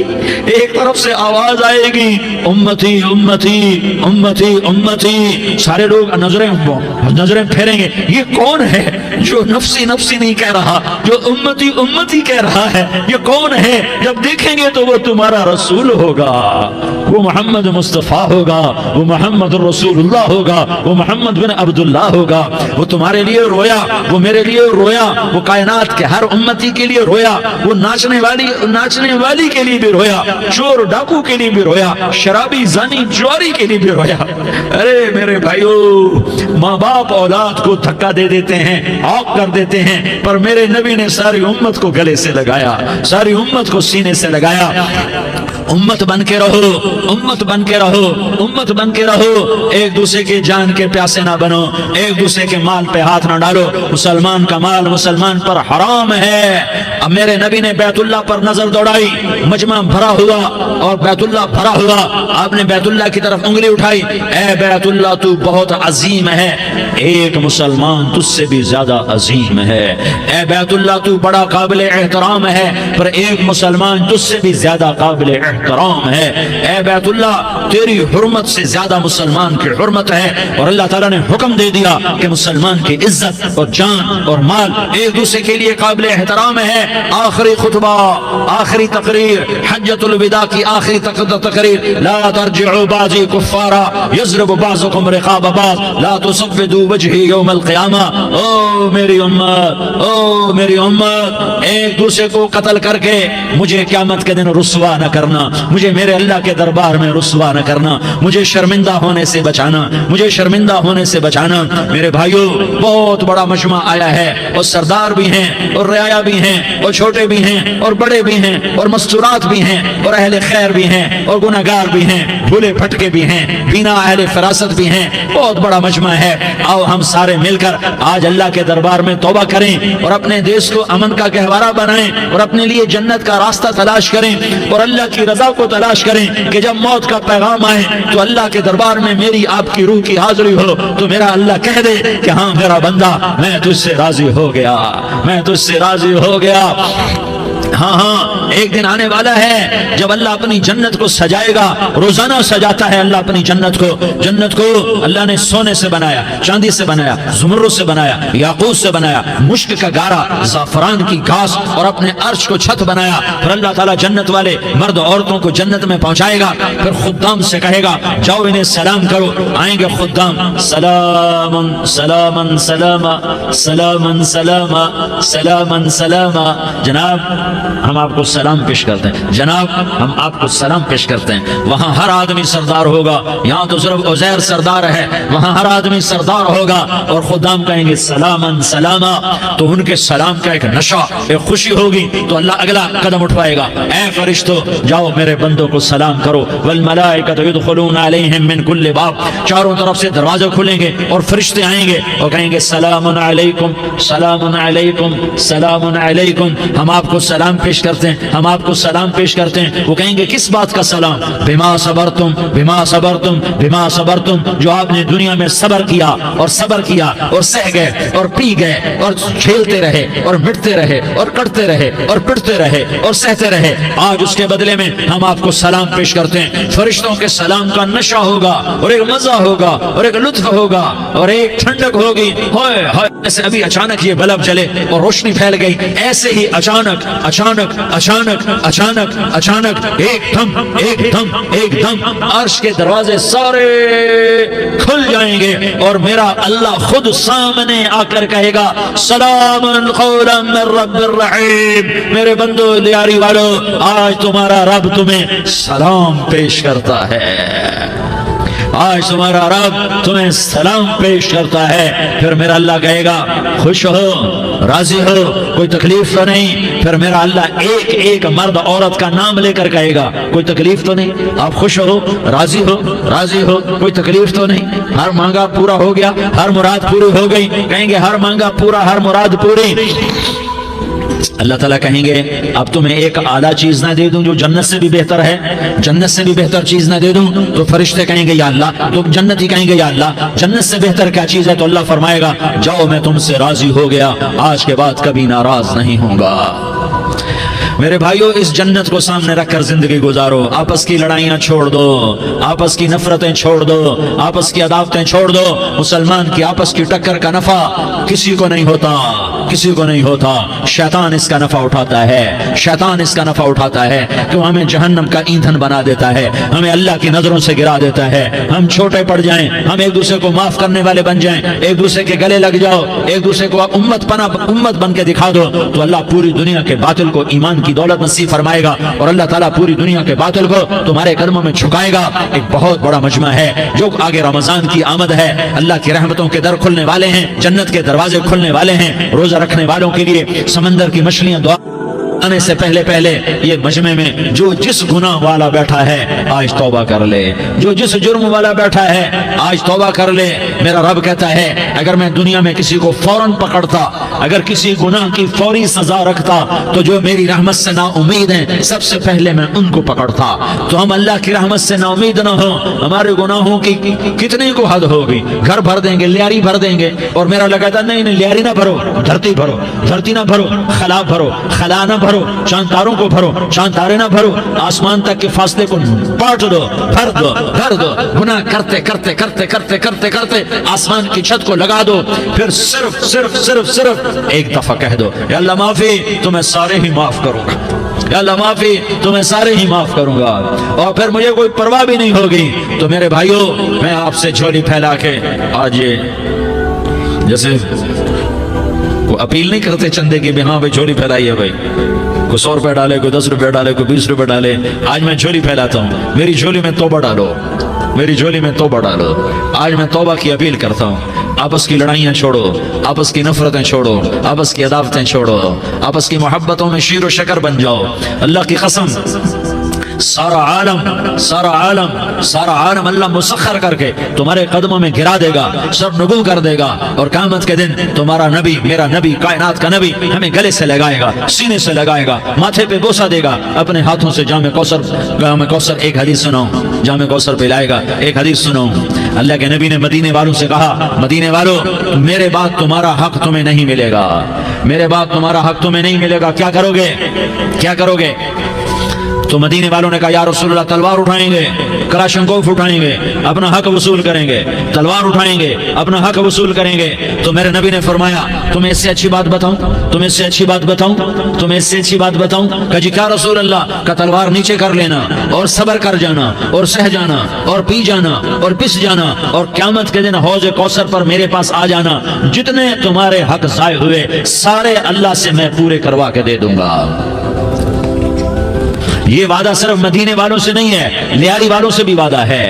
एक तरफ से आवाज आएगी, उम्मती उम्मती उम्मती उम्मती। सारे लोग नजरें फेरेंगे, ये कौन है जो नफ्सी नफ्सी नहीं कह रहा, जो उम्मती उम्मती कह रहा है, ये कौन है? जब देखेंगे तो वो तुम्हारा रसूल होगा, वो मोहम्मद मुस्तफ़ा होगा, वो मोहम्मद रसूलुल्लाह होगा, वो मोहम्मद बिन अब्दुल्लाह होगा। वो तुम्हारे लिए रोया, वो मेरे लिए रोया, वो कायनात के हर उम्मती के लिए रोया, वो नाचने वाली के लिए भी रोया, चोर डाकू के लिए भी रोया, शराबी जानी जुआरी के लिए भी रोया। अरे मेरे भाइयों, माँ बाप औलाद को धक्का दे देते हैं, आग कर देते हैं, पर मेरे नबी ने सारी उम्मत को गले से लगाया, सारी उम्मत को सीने से लगाया। उम्मत बन के रहो, उम्मत बन के रहो, उम्मत बन के रहो। एक दूसरे के जान के प्यासे ना बनो, एक दूसरे के माल पे हाथ ना डालो। मुसलमान का माल मुसलमान पर हराम है। अब मेरे नबी ने बैतुल्लाह पर नजर दौड़ाई, मजमा भरा हुआ और बैतुल्लाह भरा हुआ। आपने बैतुल्लाह की तरफ उंगली उठाई, ए बैतुल्लाह तू बहुत अजीम है, एक मुसलमान तुझसे भी ज्यादा अजीम है। ए बैतुल्लाह तू बड़ा काबिल एहतराम है, पर एक मुसलमान तुझसे भी ज्यादा काबिल एहतराम है। ए बैतुल्लाह तेरी हुर्मत से ज्यादा मुसलमान की हुर्मत है। और अल्लाह ताला ने हुक्म दे दिया कि मुसलमान की इज्जत और जान और माल एक दूसरे के लिए काबिल एहतराम है। आखिरी खुतबा, आखिरी तकरीर, हज्जतुल विदा की आखिरी तकरीर, ला तर्जिउ बाजी कुफ्फारा यज़रिबु बाज़ुकुम रिक़ाब बाज़ ला तुसव्विदू वजही यौमल क़ियामा। ओ मेरी उम्मत, ओ मेरी उम्मत, एक दूसरे को कत्ल करके मुझे क़यामत के दिन रुस्वा न करना, मुझे मेरे अल्लाह के दरबार में रुस्वा न करना, मुझे शर्मिंदा होने से बचाना, मुझे शर्मिंदा होने से बचाना। मेरे भाइयों, बहुत बड़ा मजमा आया है, और सरदार भी हैं और रियाया भी हैं और छोटे भी हैं और बड़े भी हैं और मस्तूरात भी हैं और अहले खैर भी हैं और गुनहगार भी हैं, भूले भटके भी हैं, बिना अहले फरासत भी हैं। बहुत बड़ा मजमा है। आओ हम सारे मिलकर आज अल्लाह के दरबार में तौबा करें और अपने देश को अमन का गहवारा बनाएं और अपने लिए जन्नत का रास्ता तलाश करें और अल्लाह की रजा को तलाश करें कि जब मौत का पैगाम आए तो अल्लाह के दरबार में मेरी आपकी रूह की हाजिरी हो तो मेरा अल्लाह कह दे कि हाँ मेरा बंदा, मैं तुझसे राजी हो गया, मैं तुझसे राजी हो गया। हाँ हाँ, एक दिन आने वाला है जब अल्लाह अपनी जन्नत को सजाएगा। रोजाना सजाता है अल्लाह अपनी जन्नत को। जन्नत को अल्लाह ने सोने से बनाया, चांदी से बनाया, ज़ुमर्रुद से बनाया, याकूत से बनाया, मुश्क का गारा, ज़ाफ़रान की घास और अपने अर्श को छत बनाया। फिर अल्लाह ताला जन्नत वाले मर्द औरतों को जन्नत में पहुंचाएगा। फिर खुद्दाम से कहेगा जाओ इन्हें सलाम करो। आएंगे खुद्दाम, सलामन सलामन सलामा सलामन सलामा सलामन सलामा। जनाब हम आपको सलाम पेश करते हैं, जनाब हम आपको सलाम पेश करते हैं। वहां हर आदमी सरदार होगा। यहाँ तो सिर्फ उज़ैर सरदार है, वहां हर आदमी सरदार होगा। और खुदाम कहेंगे सलामन सलामा, तो उनके सलाम का एक नशा, एक खुशी होगी। तो अल्लाह अगला कदम उठवाएगा, ऐ फरिश्तों जाओ मेरे बंदों को सलाम करो। वल मलाइकतु यदखुलूना अलैहिम मिन कुल्लि बाब, चारों तरफ से दरवाजे खुलेंगे और फरिश्ते आएंगे और कहेंगे सलामुन अलैकुम सलामुन अलैकुम सलामुन अलैकुम। हम आपको सलाम पेश करते हैं, हम आपको सलाम पेश करते हैं। वो कहेंगे किस बात का सलाम? बिमा सबरतुम बिमा सबरतुम बिमा सबरतुम, जो आपने दुनिया में सबर किया और सबर किया और सह गए और पी गए और झेलते रहे और मिटते रहे और कटते रहे और पिटते रहे और सहते रहे, आज उसके बदले में हम आपको सलाम पेश करते हैं। फरिश्तों के सलाम का नशा होगा और एक मजा होगा और एक लुत्फ होगा और एक ठंडक होगी। होए होए, ऐसे अभी अचानक ये बल्ब जले और रोशनी फैल गई, ऐसे ही अचानक अचानक अचानक अचानक अचानक एक दम अर्श के दरवाजे सारे खुल जाएंगे और मेरा अल्लाह खुद सामने आकर कहेगा सलामुन कौलन मिर रब्बिर रहीम। मेरे बंदो यारी वालों, आज तुम्हारा रब तुम्हें सलाम पेश करता है, आज तुम्हारा रब तुम्हें सलाम पेश करता है। फिर मेरा अल्लाह कहेगा खुश हो, राजी हो, कोई तकलीफ तो नहीं। फिर मेरा अल्लाह एक एक मर्द औरत का नाम लेकर कहेगा कोई तकलीफ तो नहीं, आप खुश हो, राजी हो, राजी हो, कोई तकलीफ तो नहीं, हर मांगा पूरा हो गया, हर मुराद पूरी हो गई। कहेंगे हर मांगा पूरा, हर मुराद पूरी। अल्लाह ताला कहेंगे अब तुम्हें एक आला चीज ना दे दूं जो जन्नत से भी बेहतर है, जन्नत से भी बेहतर चीज ना दे दूं? तो फरिश्ते कहेंगे या अल्लाह, तो जन्नती कहेंगे या अल्लाह जन्नत से बेहतर क्या चीज है? तो अल्लाह फरमाएगा जाओ मैं तुमसे राजी हो गया, आज के बाद कभी नाराज नहीं होगा। मेरे भाइयों, इस जन्नत को सामने रखकर जिंदगी गुजारो। आपस की लड़ाइयां छोड़ दो, आपस की नफरतें छोड़ दो, आपस की अदावतें छोड़ दो। मुसलमान की आपस की टक्कर का नफा किसी को नहीं होता, किसी को नहीं होता। शैतान इसका नफा उठाता है, शैतान इसका नफा उठाता है कि वो हमें जहन्नम का ईंधन बना देता है, हमें अल्लाह की नजरों से गिरा देता है। हम छोटे पड़ जाएं, हम एक दूसरे को माफ करने वाले बन जाएं, एक दूसरे के गले लग जाओ, एक दूसरे को उम्मत बन के दिखा दो, तो अल्लाह पूरी दुनिया के बातिल को ईमान की दौलत नसीब फरमाएगा और अल्लाह ताला पूरी दुनिया के बातिल को तुम्हारे कदमों में झुकाएगा। एक बहुत बड़ा मजमा है जो आगे रमजान की आमद है, अल्लाह की रहमतों के दर खुलने वाले हैं, जन्नत के दरवाजे खुलने वाले हैं। रोजा रखने वालों के लिए समंदर की मछलियां दुआ आने से पहले पहले ये मजमे में जो जिस गुनाह वाला बैठा है आज तौबा कर ले, जो जिस जुर्म वाला बैठा है आज तौबा कर ले। मेरा रब कहता है अगर मैं दुनिया में किसी को फौरन पकड़ता, अगर किसी गुनाह की फौरी सजा रखता, तो जो मेरी रहमत से ना उम्मीद है सबसे पहले मैं उनको पकड़ता। तो हम अल्लाह की रहमत से ना उम्मीद ना हो, हमारे गुनाहों की कितने को हद होगी, घर भर देंगे, लियारी भर देंगे। और मेरा लगाता नहीं नहीं लियारी ना भरो, धरती भरो, धरती ना भरो, खला भरो, खला ना भरो, चांद तारों को भरो, चांद तारे ना भरो, आसमान तक के फासले को बांट दो, भर दो, भर दो। गुनाह करते करते करते करते करते करते आसमान की छत को लगा दो, फिर सिर्फ सिर्फ सिर्फ सिर्फ एक दफा कह दो या अल्लाह माफी, तो मैं सारे ही माफ करूंगा, या अल्लाह माफी, तो मैं सारे ही माफ करूंगा। और फिर मुझे कोई परवाह भी नहीं होगी। तो मेरे भाइयों, मैं आपसे झोली फैला के आज ये जैसे वो अपील नहीं करते चंदे की, हाँ भाई झोली फैलाई है भाई, कोई 100 रुपए डाले, कोई 10 रुपए डाले, कोई 20 रुपए डाले। आज मैं झोली फैलाता हूँ, मेरी झोली में तौबा डालो, मेरी झोली में तौबा डालो। आज मैं तौबा की अपील करता हूँ। आपस की लड़ाइयाँ छोड़ो, आपस की नफरतें छोड़ो, आपस की अदावतें छोड़ो, आपस की मोहब्बतों में शीर व शकर बन जाओ। अल्लाह की कसम सारा आलम अल्लाह मुसख्खर करके तुम्हारे कदमों में गिरा देगा, सब नगू कर देगा। और क़यामत के दिन तुम्हारा नबी, मेरा नबी, कायनात का नबी हमें गले से लगाएगा, सीने से लगाएगा, माथे पे बोसा देगा, अपने हाथों से जामे कौसर एक हदीस सुनो, जामे कौसर पिलाएगा। एक हदीस सुनो, अल्लाह के नबी ने मदीने वालों से कहा, मदीने वालों मेरे बाद तुम्हारा हक तुम्हें नहीं मिलेगा, मेरे बाद तुम्हारा हक तुम्हें नहीं मिलेगा, क्या करोगे, क्या करोगे? तो मदीने वालों ने कहा या रसूलल्लाह तलवार उठाएंगे, कलाशंकोफ उठाएंगे, अपना हक वसूल करेंगे, तलवार उठाएंगे, अपना हक वसूल करेंगे। तो मेरे नबी ने फरमाया तुम्हें इससे अच्छी बात बताऊं, तुम्हें इससे अच्छी बात बताऊं, तुम्हें इससे अच्छी बात बताऊं? कहा जी क्या रसूल अल्लाह? का तलवार नीचे कर लेना और सब्र कर जाना और सह जाना और पी जाना और पिस जाना और क़यामत के दिन हौज़ कौसर पर मेरे पास आ जाना, जितने तुम्हारे हक ज़ाय हुए सारे अल्लाह से मैं पूरे करवा के दे दूंगा। ये वादा सिर्फ मदीने वालों से नहीं है, लियारी वालों से भी वादा है,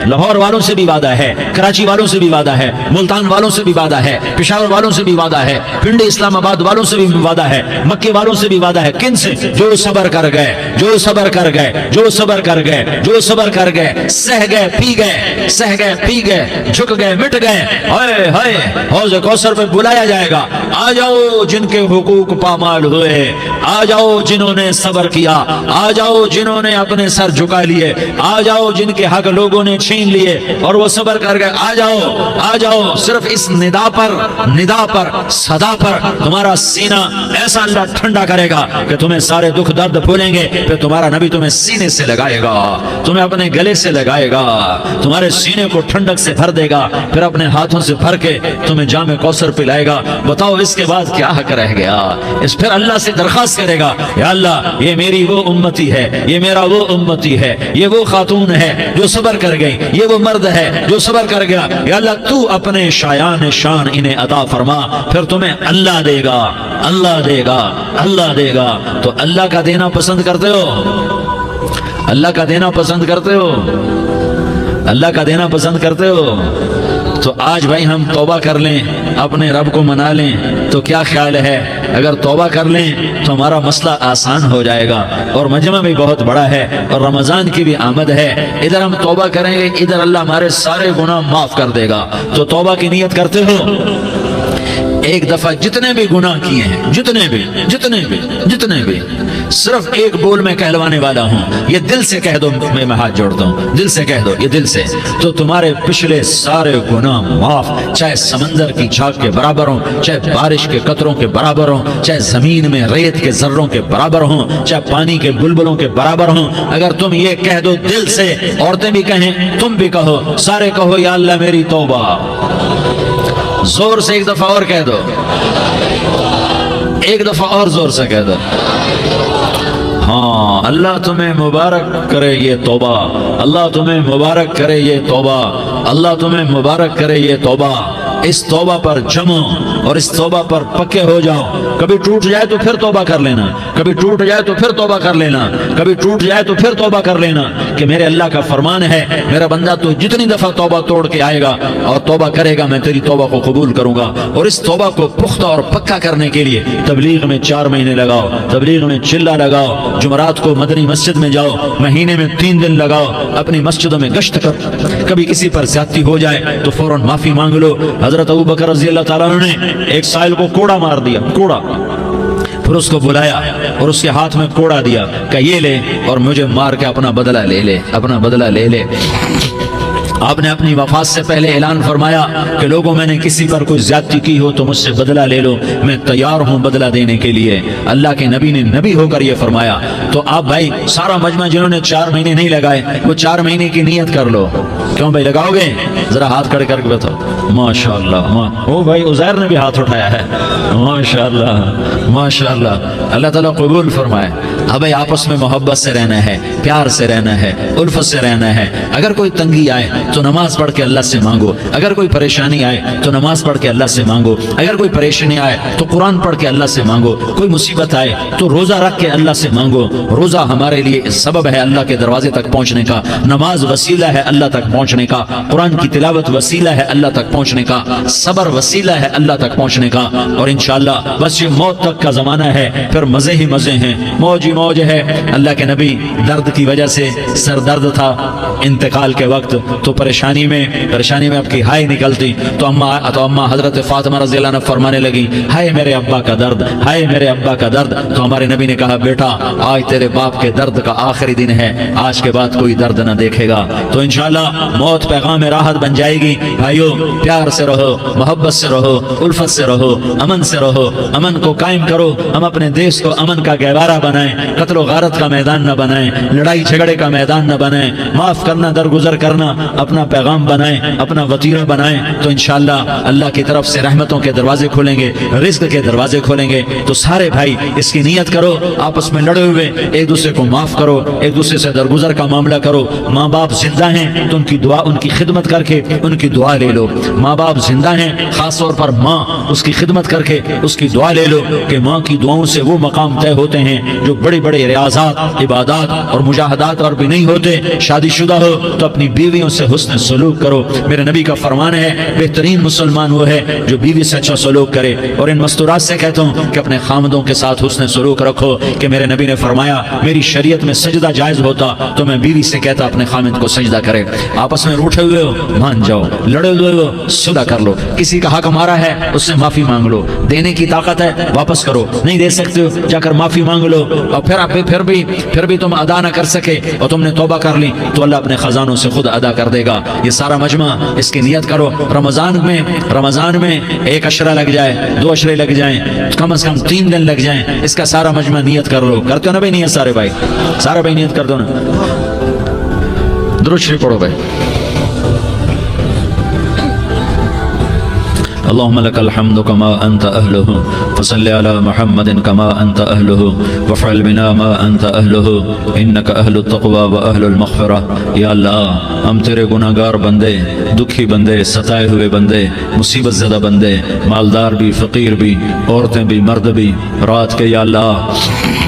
लाहौर वालों से भी वादा है, कराची वालों से भी वादा है, मुल्तान वालों से भी वादा है, पेशावर वालों से भी वादा है, पिंडी इस्लामाबाद वालों से भी वादा है, मक्के वालों से भी वादा है। किन से? जो सबर कर गए, जो सबर कर गए, जो सबर कर गए, जो सबर कर गए, सह गए, पी गए, सह गए, पी गए, झुक गए, मिट गए। हाय हाय हौज़ कौसर पे बुलाया जाएगा, आ जाओ जिनके हुकूक पामाल हुए, आ जाओ जिन्होंने सबर किया, आ जाओ जिन्होंने अपने सर झुका लिए, आ जाओ जिनके हक लोगों ने छीन लिए और वो सब्र कर गए, आ जाओ। सिर्फ इस निदा पर सदा पर तुम्हारा सीना ऐसा अल्लाह ठंडा करेगा कि तुम्हें सारे दुख दर्द भूलेंगे। फिर तुम्हारा नबी तुम्हें सीने से लगाएगा, तुम्हें अपने गले से लगाएगा, तुम्हारे सीने को ठंडक से भर देगा, फिर अपने हाथों से भर के तुम्हें जामे कौसर पिलाएगा। बताओ इसके बाद क्या हक रह गया? इस फिर अल्लाह से दरखास्त करेगा, या अल्लाह ये मेरी वो उम्मती है, ये मेरा वो उम्मती है, ये वो खातून है जो सब्र कर गई, ये वो मर्द है जो सब्र कर गया। या अल्लाह तू अपने शायान शान इन्हें अता फरमा। फिर तुम्हें अल्लाह देगा, अल्लाह देगा, अल्लाह देगा। तो अल्लाह का देना पसंद करते हो? अल्लाह का देना पसंद करते हो? अल्लाह का देना पसंद करते हो? तो आज भाई हम तौबा कर लें, अपने रब को मना लें। तो क्या ख्याल है, अगर तौबा कर लें तो हमारा मसला आसान हो जाएगा। और मजमा भी बहुत बड़ा है और रमजान की भी आमद है। इधर हम तौबा करेंगे, इधर अल्लाह हमारे सारे गुनाह माफ कर देगा। तो तौबा की नियत करते हो? एक दफा जितने भी गुनाह किए हैं, जितने भी सिर्फ एक बोल में कहलवाने वाला हूं, ये दिल से कह दो। मैं हाथ जोड़ता हूं, दिल से कह दो, ये दिल से। तो तुम्हारे पिछले सारे गुनाह माफ, चाहे समंदर की झाग के बराबर हो, चाहे बारिश के कतरों के बराबर हो, चाहे जमीन में रेत के जर्रों के बराबर हो, चाहे पानी के बुलबुलों के बराबर हो। अगर तुम ये कह दो दिल से, औरतें भी कहें, तुम भी कहो, सारे कहो, या अल्लाह मेरी तौबा। जोर से एक दफा और कह दो, एक दफा और जोर से कह दो। हाँ, अल्लाह तुम्हें मुबारक करे ये तौबा, अल्लाह तुम्हें मुबारक करे ये तौबा, अल्लाह तुम्हें मुबारक करे ये तौबा। इस तौबा पर जमो और इस तौबा पर पक्के हो जाओ। कभी टूट जाए तो फिर तौबा कर लेना, कभी टूट जाए तो फिर तौबा कर लेना, कभी टूट जाए तो फिर तौबा कर लेना। कि मेरे अल्लाह का फरमान है, मेरा बंदा तो जितनी दफा तौबा तोड़ के आएगा और तौबा करेगा, मैं तेरी तौबा को कबूल करूंगा। और इस तौबा को पुख्ता और पक्का करने के लिए तबलीग में 4 महीने लगाओ, तबलीग में चिल्ला लगाओ, जुमरात को मदनी मस्जिद में जाओ, महीने में 3 दिन लगाओ, अपनी मस्जिदों में गश्त कर। कभी किसी पर ज्यादती हो जाए तो फौरन माफी मांग लो। हजरत अबू बकर रज़ी अल्लाह ताला अन्हु ने एक साइल को कोड़ा मार दिया, कोड़ा। फिर उसको बुलाया और उसके हाथ में कोड़ा दिया कि ये ले और मुझे मार के अपना बदला ले ले, अपना बदला ले ले। आपने अपनी वफात से पहले ऐलान फरमाया कि लोगों, मैंने किसी पर कोई ज्यादती की हो तो मुझसे बदला ले लो, मैं तैयार हूं बदला देने के लिए। अल्लाह के नबी ने नबी होकर यह फरमाया। तो आप भाई सारा मजमा जिन्होंने 4 महीने नहीं लगाए, वो 4 महीने की नियत कर लो। क्यों भाई, लगाओगे? जरा हाथ खड़े करके बताओ। माशाअल्लाह, ओ भाई उज़ैर ने भी हाथ उठाया है। माशाअल्लाह, माशाअल्लाह, अल्लाह ताला कबूल फरमाए। अब भाई आपस में मोहब्बत से रहना है, प्यार से रहना है, उल्फत से रहना है। अगर कोई तंगी आए तो नमाज पढ़ के अल्लाह से मांगो, अगर कोई परेशानी आए तो नमाज पढ़ के अल्लाह से मांगो, अगर कोई परेशानी आए तो कुरान पढ़ के अल्लाह से मांगो, कोई मुसीबत आए तो रोजा रख के अल्लाह से मांगो। रोजा हमारे लिए सबब है अल्लाह के दरवाजे तक पहुंचने का, नमाज वसीला है अल्लाह तक पहुंचने का, कुरान की तिलावत वसीला है अल्लाह तक पहुंचने का, सबर वसीला है अल्लाह तक पहुंचने का। और इंशाअल्लाह बस ये मौत तक का जमाना है, फिर मजे ही मजे हैं, मौज ही मौज है। अल्लाह के नबी दर्द की वजह से, सर दर्द था इंतकाल के वक्त, तो परेशानी में आपकी हाय निकलती तो अम्मा हजरत फातिमा रज़ी अल्लाह अन्हा फरमाने लगी, हाय मेरे अब्बा का दर्द, हाय मेरे अब्बा का दर्द। तो हमारे नबी ने कहा, बेटा आज तेरे बाप के दर्द का आखिरी दिन है, आज के बाद कोई दर्द न देखेगा। तो इंशाअल्लाह मौत पैगाम राहत बन जाएगी। भाइयों, प्यार से रहो, मोहब्बत से रहो, उल्फत से रहो, अमन से रहो, अमन को कायम करो। हम अपने देश को अमन का गहवारा बनाएं, कत्ल गारत का मैदान न बनाएं, लड़ाई झगड़े का मैदान न बनाएं, माफ करना, दरगुजर करना अपना पैगाम बनाएं, अपना वतीरा बनाएं। तो इंशाअल्लाह अल्लाह की तरफ से रहमतों के दरवाजे खोलेंगे, रिज़्क़ के दरवाजे खोलेंगे। तो सारे भाई इसकी नियत करो, आपस में लड़े हुए एक दूसरे को माफ करो, एक दूसरे से दरगुजर का मामला करो। माँ बाप जिंदा हैं तो उनकी दुआ, उनकी खिदमत करके उनकी दुआ ले लो। माँ बाप जिंदा हैं, खास तौर पर माँ, उसकी खिदमत करके उसकी दुआ ले लो कि माँ की दुआओं से वो मकाम तय होते हैं जो बड़े बड़े रियाज़ात, इबादत और मुजाहदात और भी नहीं होते। शादीशुदा हो तो अपनी बीवियों से हुस्न सलूक करो। मेरे नबी का फरमान है, बेहतरीन मुसलमान वो है जो बीवी से अच्छा सलूक करे। और इन मस्तूरात से कहता हूँ कि अपने खामदों के साथ हुस्न सलूक रखो। कि मेरे नबी ने फरमाया, मेरी शरीयत में सजदा जायज होता तो मैं बीवी से कहता अपने खामिद को सजदा करे। आपस में रूठे हुए हो मान जाओ, लड़े हुए हो सुलह कर लो। किसी का हक हमारा है उससे माफी मांग लो, देने की ताकत है वापस करो, नहीं दे सकते हो जाकर माफी मांग लो। और फिर भी तुम अदा ना कर सके और तुमने तौबा कर ली तो अल्लाह अपने खजानों से खुद अदा कर देगा। ये सारा मजमा इसकी नियत करो। रमजान में 1 अशरा लग जाए, 2 अशरे लग जाए, कम से कम 3 दिन लग जाए, इसका सारा मजमा नियत कर लो। करते हो ना भाई नियत? सारे भाई नियत कर दो ना। दुरूद शरीफ पढ़ो भाई। अल्लाहुम्मा लकल हम्दु कमा अंत अहलुहु फसल्लि अला मुहम्मदिन कमा अंत अहलुहु वफ़अल बिना मा अंत अहलुहु इन्नका अहलुत तक़वा व अहलुल मग़फ़िरह। या अल्लाह, हम तेरे गुनाहगार बंदे, दुखी बंदे, सताए हुए बंदे, मुसीबत ज़दा बंदे, मालदार भी, फ़कीर भी, औरतें भी, मर्द भी, रात के या अल्लाह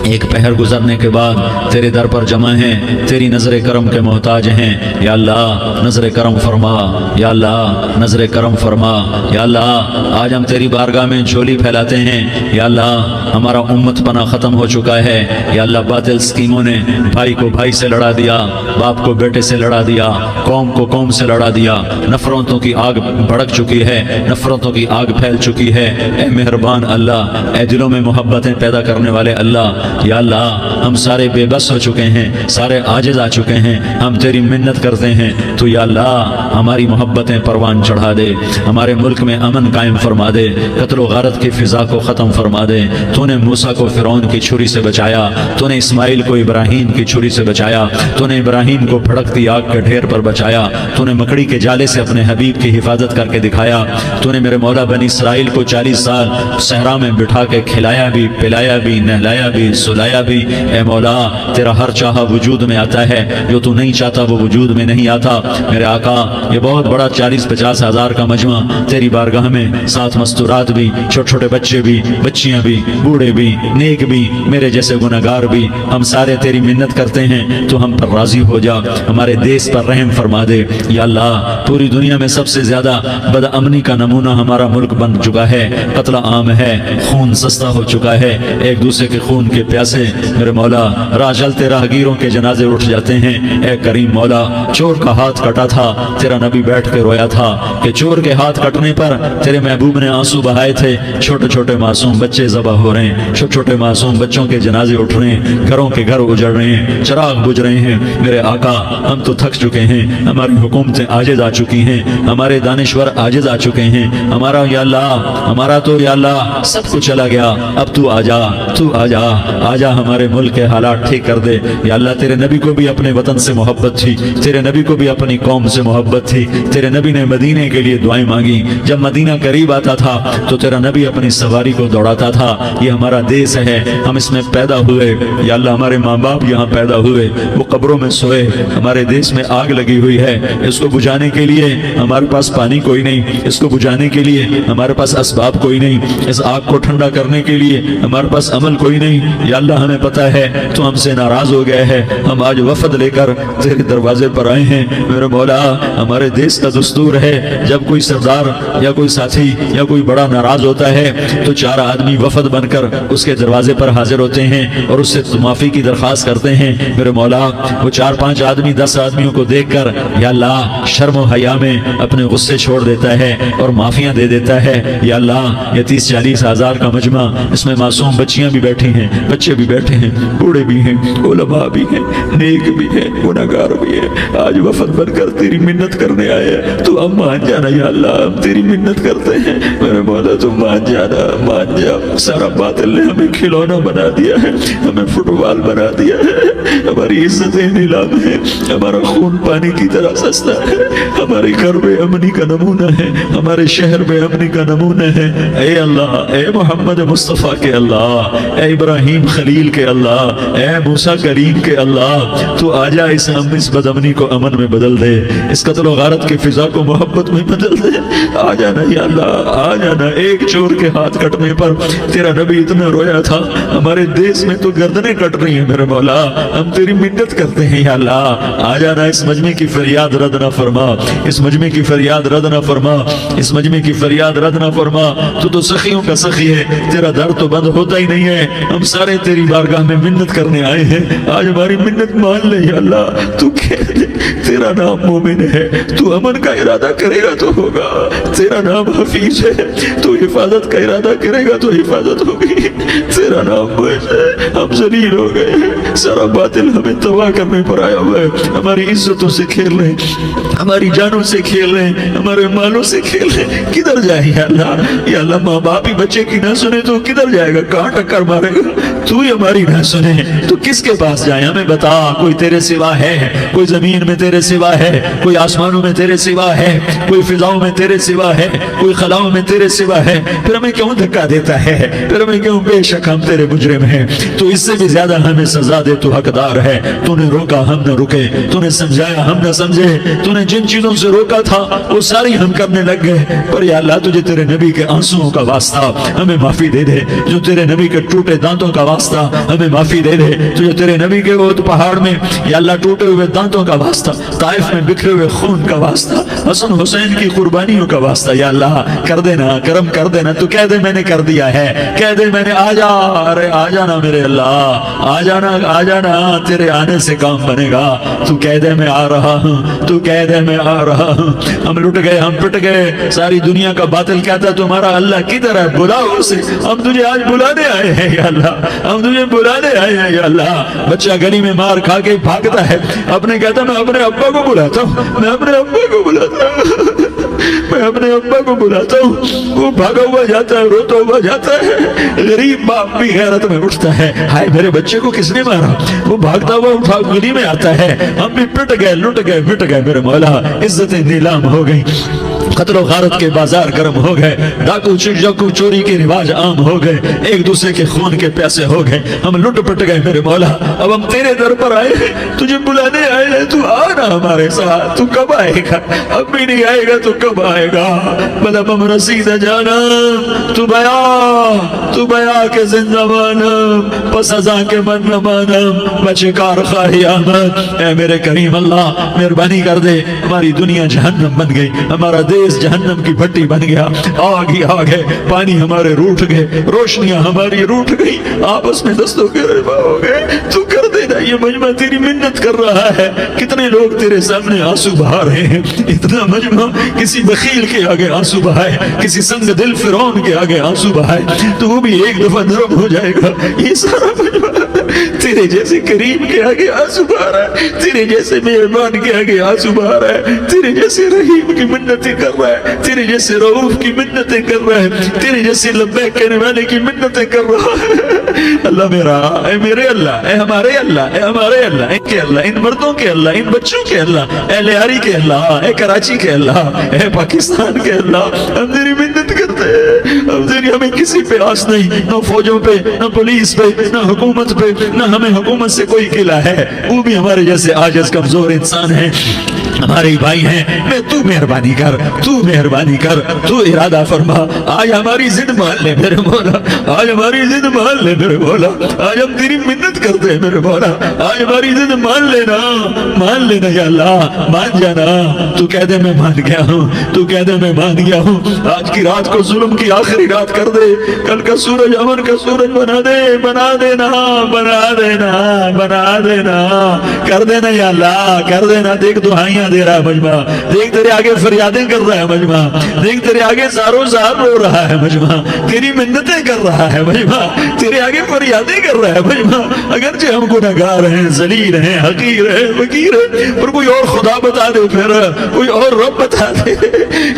एक पहर गुजरने के बाद तेरे दर पर जमा हैं, तेरी नज़र करम के मोहताज हैं। या अल्लाह नज़र करम फरमा, या अल्लाह नज़र करम फरमा। या अल्लाह आज हम तेरी बारगाह में झोली फैलाते हैं। या अल्लाह हमारा उम्मत पना ख़त्म हो चुका है। या अल्लाह बातिल स्कीमों ने भाई को भाई से लड़ा दिया, बाप को बेटे से लड़ा दिया, कौम को कौम से लड़ा दिया। नफरतों की आग भड़क चुकी है, नफरतों की आग फैल चुकी है। ए मेहरबान अल्लाह, ए दिलों में मोहब्बतें पैदा करने वाले अल्लाह, या अल्लाह हम सारे बेबस हो चुके हैं, सारे आजिज आ चुके हैं, हम तेरी मिन्नत करते हैं तो या अल्लाह हमारी मोहब्बतें परवान चढ़ा दे, हमारे मुल्क में अमन कायम फरमा दे, कत्ल गारत की फिजा को ख़त्म फरमा दे। तूने मूसा को फ़िरौन की छुरी से बचाया, तूने इस्माइल को इब्राहीम की छुरी से बचाया, तूने इब्राहीम को भड़कती आग के ढेर पर बचाया, तूने मकड़ी के जाले से अपने हबीब की हिफाजत करके दिखाया। तूने मेरे मौला बनी इसराइल को 40 साल सहरा में बिठा के खिलाया भी, पिलाया भी, नहलाया भी, सुलाया भी। ए मौला, तेरा हर चाहा वजूद में आता है, जो तू नहीं चाहता वो वजूद में नहीं आता। मेरे आका, ये बहुत बड़ा 40-50 हज़ार का मजमा तेरी बारगाह में, साथ मस्तूरात भी, छोटे छोटे बच्चे भी, बच्चियां भी, बूढ़े भी, नेक भी, मेरे जैसे गुनहगार भी, हम सारे तेरी मिन्नत करते हैं तो हम पर राजी हो जा, हमारे देश पर रहम फरमा दे। या अल्लाह, पूरी दुनिया में सबसे ज्यादा बदअमनी का नमूना हमारा मुल्क बन चुका है, कत्ल आम है, खून सस्ता हो चुका है, एक दूसरे के खून के प्यासे मेरे मौला राह चलते राहगीरों के जनाजे उठ जाते हैं। ए करीम मौला, चोर का हाथ कटा था, तेरा नबी बैठ के रोया था कि चोर के हाथ कटने पर तेरे महबूब ने आंसू बहाए थे। छोटे छोटे मासूम बच्चे ज़बह हो रहे हैं, छोटे छोटे मासूम बच्चों के जनाजे उठ रहे हैं, घरों के घर उजड़ रहे हैं, चिराग बुझ रहे हैं। मेरे आका, हम तो थक चुके हैं, हमारी हुकूमतें आजिज आ चुकी हैं, हमारे दानिश्वर आजिज आ चुके हैं, हमारा या अल्लाह, हमारा तो या अल्लाह सब कुछ चला गया। अब तू आजा, तू आजा, आजा हमारे मुल्क के हालात ठीक कर दे। या अल्लाह, तेरे नबी को भी अपने वतन से मोहब्बत थी, तेरे नबी को भी अपनी कौम से मोहब्बत थी। तेरे नबी ने मदीने के लिए दुआएं मांगी, जब मदीना करीब आता था तो तेरा नबी अपनी सवारी को दौड़ाता था। ये हमारा देश है, हम इसमें पैदा हुए। या अल्लाह, हमारे माँ बाप यहाँ पैदा हुए, वो कब्रों में सोए, हमारे देश में आग लगी हुई है, इसको बुझाने के लिए हमारे पास पानी कोई नहीं, इसको बुझाने के लिए हमारे पास असबाब कोई नहीं, इस आग को ठंडा करने के लिए हमारे पास अमल कोई नहीं। या अल्लाह, हमें पता है तो हमसे नाराज हो गया है, हम आज वफद लेकर तेरे दरवाजे पर आए हैं। मेरे मौला, हमारे देश का दस्तूर है, जब कोई सरदार या कोई साथी या कोई बड़ा नाराज होता है तो 4 आदमी वफद बनकर उसके दरवाजे पर हाजिर होते हैं और उससे माफी की दरख्वास्त करते हैं। मेरे मौला, वो 4-5 आदमी 10 आदमियों को देखकर या अल्लाह शर्म और हया में अपने गुस्से छोड़ देता है और माफियां दे देता है। या अल्लाह, ये 30-40 हज़ार का मजमा, इसमें मासूम बच्चियां भी बैठी हैं, बच्चे भी बैठे हैं, बूढ़े भी हैं, उलमा भी हैं, नेक भी हैं, गुनहगार भी हैं, आज वफद बनकर तेरी मिन्नत करने आए हैं। तू अब मान जाना या अल्लाह, हम तेरी मिन्नत करते हैं। मेरे मौला, तू मान जाना, मान जा। सारा बातिल ने हमें खिलौना बना दिया है, हमें फुटबॉल बना दिया है, हमारी इज्जतें नीलाम है, हमारा खून पानी की तरह सस्ता है, हमारे घर में अमनी का नमूना है, हमारे शहर में अमनी का नमूना है। ए अल्लाह, ए मोहम्मद मुस्तफ़ा के अल्लाह, ए इब्राहीम खलील के अल्लाह, ए मूसा करीम के अल्लाह, तू आजा, इस बदअमनी को अमन में बदल दे, इस कत्ल गारत की फिजा को मोहब्बत में बदल दे। आ जाना या अल्लाह, आ जाना। एक चोर के हाथ कटने पर तेरा नबी इतना रोया था, हमारे देश में तो गर्दनें कट रही हैं। मेरे मौला, हम तेरी मिन्नत करते हैं या अल्लाह, आ जाना, इस मजमे की फरियाद रद्द ना फरमा, इस मजमे की फरियाद रद्द ना फरमा, इस मजमे की फरियाद रद्द ना फरमा। तू तो सखियों का सखी है, तेरा दर तो बंद होता ही नहीं है। हम सारे تیری بارگاہ میں منت کرنے آئے ہیں، آج ہماری منت مان لے یا اللہ۔ تو کہہ دے تیرا نام مومن ہے، تو امن کا ارادہ کرے گا تو ہوگا، تیرا نام حفیظ ہے، تو حفاظت کا ارادہ کرے گا تو حفاظت ہوگی، تیرا نام معز ہے۔ ہم ذلیل ہو گئے، سارا باطل ہمیں تباہ کرنے پر آیا ہوا ہے، ہماری عزتوں سے کھیل رہے ہیں، ہماری جانوں سے کھیل رہے ہیں، ہمارے مالوں سے کھیل رہے ہیں۔ کدھر جائے یا اللہ؟ یا اللہ ماں باپ ہی بچے کی نہ سنے تو کدھر جائے گا؟ کہاں ٹکر مارے گا؟ تو ہی ہماری نہ سنے تو کس کے پاس جائے؟ ہمیں بتا، کوئی تیرے سوا ہے؟ کوئی زمین میں تیرے سوا ہے؟ کوئی آسمانوں میں تیرے سوا ہے؟ کوئی فضاؤں میں تیرے سوا ہے؟ کوئی خلاؤں میں تیرے سوا ہے؟ پھر ہمیں کیوں دھکا دیتا ہے؟ پھر ہمیں کیوں؟ بے شک ہم تیرے مجرم ہیں، تو اس سے بھی زیادہ ہمیں سزا دے، تو حقدار ہے۔ تو نے روکا ہم نہ رکے، تو نے سمجھایا ہم نہ سمجھے، تو نے جن چیزوں سے روکا تھا وہ ساری ہم کرنے لگ گئے۔ پر یا اللہ تجھے تیرے نبی کے آنسوؤں کا واسطہ ہمیں معافی دے دے، جو تیرے نبی کے ٹوٹے دانتوں کا واسطہ ہمیں معافی دے دے، جو تیرے نبی کے وہ پہاڑ میں یا اللہ ٹوٹے ہوئے دانتوں کا واسطہ، طائف میں بکھرے ہوئے خون کا واسطہ، حسن حسین کی قربانیوں کا واسطہ، یا اللہ کر دینا، کرم کر دینا۔ تو کہہ دے میں نے کر دیا ہے، کہہ دے میں نے، آ جا، ارے آ جانا میرے اللہ، آ جانا، آ جانا، تیرے آنے سے کام بنے گا۔ تو کہہ دے میں آ رہا ہوں، تو کہہ دے میں آ رہا ہوں۔ ہم لٹ گئے، ہم پٹ گئے، ساری دنیا کا باطل کہتا ہے تمہارا اللہ کدھر ہے؟ بلاؤ اسے، ہم تجھے آج بلانے آئے ہیں یا اللہ، ہم تجھے بلانے آئے ہیں یا اللہ۔ بچہ گلی میں مار کھا کے بھاگتا ہے، اپنے کہتا میں اپنے ابا کو بلاتا ہوں، میں اپنے ابا کو بلاتا ہوں، میں اپنے ابا کو بلاتا ہوں، وہ بھاگا ہوا جاتا ہے، روتا ہوا جاتا ہے۔ غریب باپ بھی غیرت میں اٹھتا ہے، ہائے میرے بچے کو کس نے مارا؟ وہ بھاگتا ہوا اٹھا گلی میں آتا ہے۔ ہم بھی پٹ گئے، لٹ گئے، پٹ گئے میرے مولا، عزتیں نیلام ہو گئی، قتل و غارت کے بازار گرم ہو گئے، ڈاکو چکو چوری کے رواج عام ہو گئے، ایک دوسرے کے خون کے پیسے ہو گئے، ہم لٹ پٹ گئے میرے مولا۔ اب ہم تیرے در پر آئے ہیں، تجھے بلانے آئے ہیں، تو آنا ہمارے ساتھ۔ تو کب آئے گا؟ اب بھی نہیں آئے گا تو کب آئے گا؟ بلبم رسید جانم، تو بیا کے زندہ مانم، پس ازاں کے من نہ مانم، بچے کار خواہی آمد۔ اے میرے کریم اللہ مہربانی کر دے، ہماری دنیا جہنم بن گئی، ہمارا دیس جہنم کی بھٹی بن گیا، آگ ہی آگ ہے، پانی ہمارے روٹھ گئے، روشنیاں ہماری روٹھ گئی، آپس میں دستوں کے ربا ہو گئے۔ تو کر دینا، یہ مجمع تیری منت کر رہا ہے۔ کتنے لوگ تیرے سامنے آنسو بہا رہے ہیں، اتنا مجمع کسی بخیل کے آگے آنسو بہائے، کسی سنگ دل فرعون کے آگے آنسو بہائے تو وہ بھی ایک دفعہ نرم ہو جائے گا۔ یہ سارا مجمع تیرے جیسے کریم کے آگے آنسو بہا رہا ہے، تیرے جیسے مہربان کے آگے آنسو بہا رہا ہے، تیرے جیسے رحیم کی منتیں کر رہا ہے، تیرے جیسے رؤوف کی منتیں کر رہا ہے، تیرے جیسے لبیک کہنے والے کی منتیں کر رہا ہے۔ اللہ میرا، اے میرے اللہ، اے ہمارے اللہ، اے ہمارے اللہ، ان کے اللہ، ان مردوں کے اللہ، ان بچوں کے اللہ، اے لیاری کے اللہ، اے کراچی کے اللہ، اے پاکستان کے اللہ، ہم تیری منت کرتے ہیں، ہم تیری، ہمیں کسی پہ آس نہیں، نہ فوجوں پہ، نہ پولیس پہ، نہ حکومت پہ، نہ ہمیں حکومت سے کوئی قلعہ ہے، وہ بھی ہمارے جیسے عاجز کمزور انسان ہیں، ہمارے بھائی ہیں۔ میں تو مہربانی کر، تو مہربانی کر، تو ارادہ فرما، آج ہماری ضد مان لے میرے مولا، آج ہماری ضد مان لے میرے مولا، آج ہم تیری منت کرتے ہیں میرے مولا، آج ہماری ضد مان لینا، مان لینا یا اللہ، مان جانا۔ تو کہہ دے میں مان گیا ہوں، تو کہہ دے میں مان گیا ہوں، آج کی رات کو ظلم کی آخری رات کر دے، کل کا سورج امن کا سورج بنا دے، بنا دینا، بنا دینا، بنا دینا، کر دینا یا اللہ، کر دینا۔ دیکھ دعائیاں دے رہا ہے مجمع، دیکھ تیرے آگے فریادیں کر رہا ہے مجمع، دیکھ تیرے آگے زارو زار رو رہا ہے مجمع، تیری منتیں کر رہا ہے مجمع، تیرے آگے فریادیں کر رہا ہے مجمع۔ اگرچہ ہم گنہگار ہیں، ذلیل ہیں، حقیر ہیں، فقیر ہیں، پر کوئی اور خدا بتا دے، پھر کوئی اور رب بتا دے۔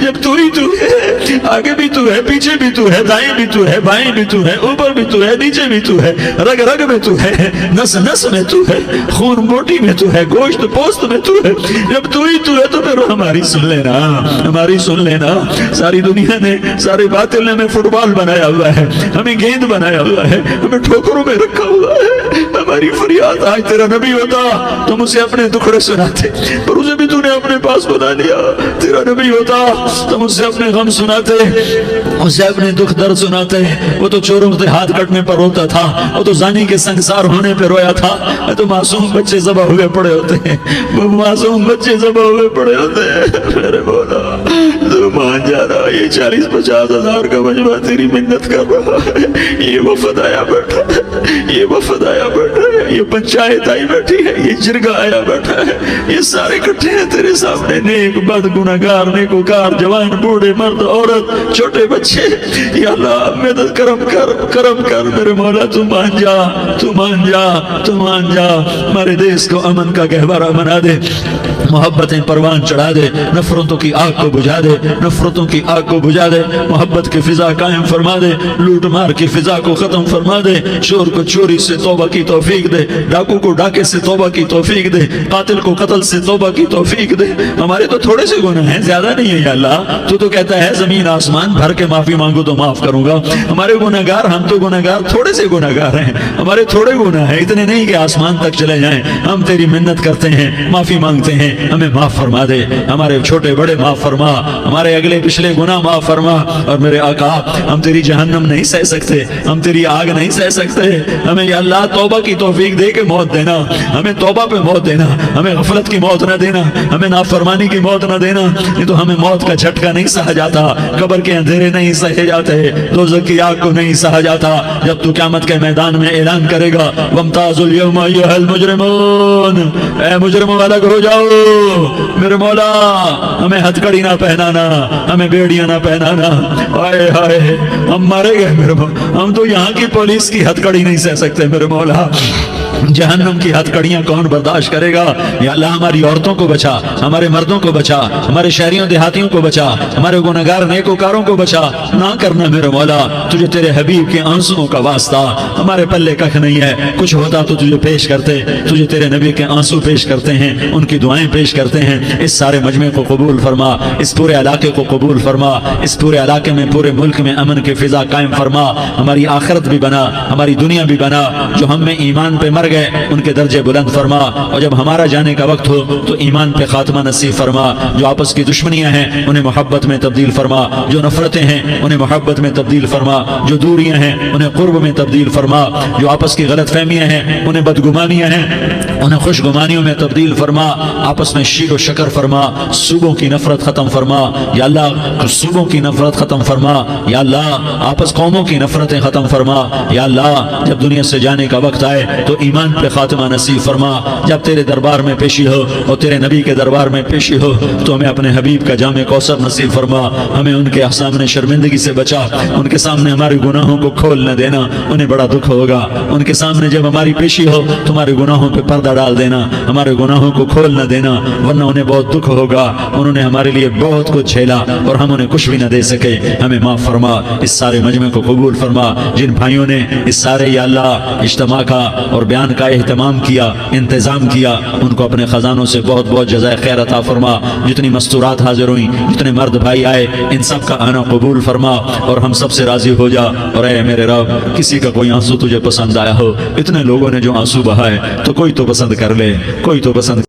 جب تو ہی تو ہے، آگے بھی تو ہے، پیچھے بھی تو ہے، دائیں بھی تو ہے، بائیں بھی تو ہے، اوپر بھی تو ہے، نیچے بھی تو ہے، رگ رگ میں تو ہے، نس نس میں تو ہے، خون بوٹی میں تو ہے، گوشت پوست میں تو ہے۔ جب تو ہی تو ہے تو پھر ہماری سن لینا، ہماری سن لینا۔ ساری دنیا نے، سارے باطل نے ہمیں فٹ بال بنایا ہوا ہے، ہمیں گیند بنایا ہوا ہے، ہمیں ٹھوکروں میں رکھا ہوا ہے۔ ہماری فریاد، آج تیرا نبی ہوتا تم اسے اپنے دکھڑے سناتے، پر اسے بھی تو نے اپنے پاس بنا لیا۔ تیرا نبی ہوتا تم اسے اپنے غم سناتے، اسے اپنے دکھ درد سناتے۔ وہ تو چوروں سے ہاتھ کٹنے پر روتا تھا، وہ تو زانی کے سنگسار ہونے پہ رویا تھا، تو معصوم بچے ذبح ہوئے پڑے ہوتے ہیں، وہ معصوم بچے ज़बह हुए पड़े होते हैं। मेरे मौला तू मान जा रहा, ये 40-50 हज़ार का मजमा तेरी मिन्नत कर रहा है। ये वफद आया बैठा है, ये वफद आया बैठा है, ये पंचायत आई बैठी है, ये जिरगा आया बैठा है, ये सारे इकट्ठे हैं तेरे सामने, नेक बद गुनाहगार नेकोकार जवान बूढ़े मर्द औरत छोटे बच्चे। या अल्लाह मदद करम कर मेरे मौला, तू मान जा, तू मान जा, तू मान जा। हमारे देश को अमन का गहवारा बना दे, मोहब्बतें परवान चढ़ा दे, नफरतों की आग को बुझा दे, नफरतों की आग को बुझा दे, मोहब्बत की फिजा कायम फरमा दे, लूट मार की फिजा को खत्म फरमा दे, चोर को चोरी से तौबा की तौफीक दे, डाकू को डाके से तौबा की तौफीक दे, कातिल को कत्ल से तौबा की तौफीक दे। हमारे तो थोड़े से गुनाह हैं, ज्यादा नहीं है या अल्लाह। तू तो कहता है जमीन आसमान भर के माफी मांगो तो माफ करूंगा। हमारे गुनाहगार, हम तो गुनाहगार थोड़े से गुनाहगार हैं, हमारे थोड़े गुनाह हैं, इतने नहीं कि आसमान तक चले जाएं। हम तेरी मिन्नत करते हैं, माफी मांगते हैं, हमें माफ फरमा दे, हमारे छोटे बड़े माफ फरमा, हमारे अगले पिछले गुनाह माफ फरमा। और मेरे आका, हम तेरी जहन्नम नहीं सह सकते, हम तेरी आग नहीं सह सकते, हमें या अल्लाह तौबा की तौफीक दे के मौत देना, हमें तौबा पे मौत देना, हमें गफलत की मौत न देना, हमें नाफरमानी की मौत न देना। ये तो हमें मौत का झटका नहीं सहा जाता, कब्र के अंधेरे नहीं सहे जाते, दोज़ख की आग को नहीं सहा जाता। जब तू क़यामत के मैदान में ऐलान करेगा, वम्ताज़ुल यौमा अय्युहल मुजरिमून, ऐ मुजरिमों अलग हो जाओ। मेरे मौला, हमें हथकड़ी ना पहनाना, हमें बेड़ियां ना पहनाना। हाय हाय, हम मारे गए मेरे मौला, हम तो यहाँ की पुलिस की हथकड़ी नहीं सह सकते मेरे मौला। जहन्नम की हथकड़ियां कौन बर्दाश्त करेगा। या अल्लाह, हमारी औरतों को बचा, हमारे मर्दों को बचा, हमारे शहरियों देहातियों को बचा, हमारे गुनहगार नेकोकारों को बचा। ना करना मेरे मौला, तुझे तेरे हबीब के आंसुओं का वास्ता, हमारे पल्ले कख नहीं है, कुछ होता तो तुझे पेश करते, तुझे तेरे नबी के आंसू पेश करते हैं, उनकी दुआएं पेश करते हैं। इस सारे मजमे को कबूल फरमा, इस पूरे इलाके को कबूल फरमा, इस पूरे इलाके में पूरे मुल्क में अमन की फिजा कायम फरमा। हमारी आखिरत भी बना, हमारी दुनिया भी बना। जो हम में ईमान पे मर गए उनके दर्जे बुलंद फरमा, और जब हमारा जाने का वक्त हो तो ईमान पे खात्मा नसीब फरमा। जो आपस की दुश्मनियां हैं उन्हें मोहब्बत में तब्दील फरमा, जो नफरतें हैं उन्हें मोहब्बत में तब्दील फरमा, जो दूरियां हैं उन्हें कुर्ब में तब्दील फरमा, जो आपस की गलत फहमियां हैं उन्हें बदगुमानियां हैं उन्हें खुशगुमानियों में तब्दील फरमा। आपस में शीर व शकर फरमा, सूबों की नफरत खत्म फरमा। या अल्लाह, सूबों की नफरत खत्म फरमा। या अल्लाह, आपस कौमों की नफरतें खत्म फरमा। या अल्लाह, जब दुनिया से जाने का वक्त आए तो ईमान पे खात्मा नसीब फरमा। जब तेरे दरबार में पेशी हो और तेरे नबी के दरबार में पेशी हो तो हमें अपने हबीब का जामे कौसर नसीब फरमा। हमें उनके सामने शर्मिंदगी से बचा, उनके सामने हमारे गुनाहों को खोल न देना, उन्हें बड़ा दुख होगा। उनके सामने जब हमारी पेशी हो तुम्हारे गुनाहों पे पर्दा डाल देना, हमारे गुनाहों को खोल न देना, वरना उन्हें बहुत दुख होगा। उन्होंने हमारे लिए बहुत कुछ झेला और हम उन्हें कुछ भी न दे सके। हमें माफ फरमा, इस सारे मजमे को कबूल फरमा। जिन भाइयों ने इस सारे या अल्लाह इज्तिमा का और बयान का एहतमाम किया, इंतजाम किया, उनको अपने खजानों से बहुत बहुत जज़ाए खैर अता फरमा। जितनी मस्तूरात हाजिर हुई, जितने मर्द भाई आए, इन सब का आना कबूल फरमा और हम सब से राजी हो जा। और ऐ मेरे रब, किसी का कोई आंसू तुझे पसंद आया हो, इतने लोगों ने जो आंसू बहाए तो कोई तो पसंद कर ले, कोई तो पसंद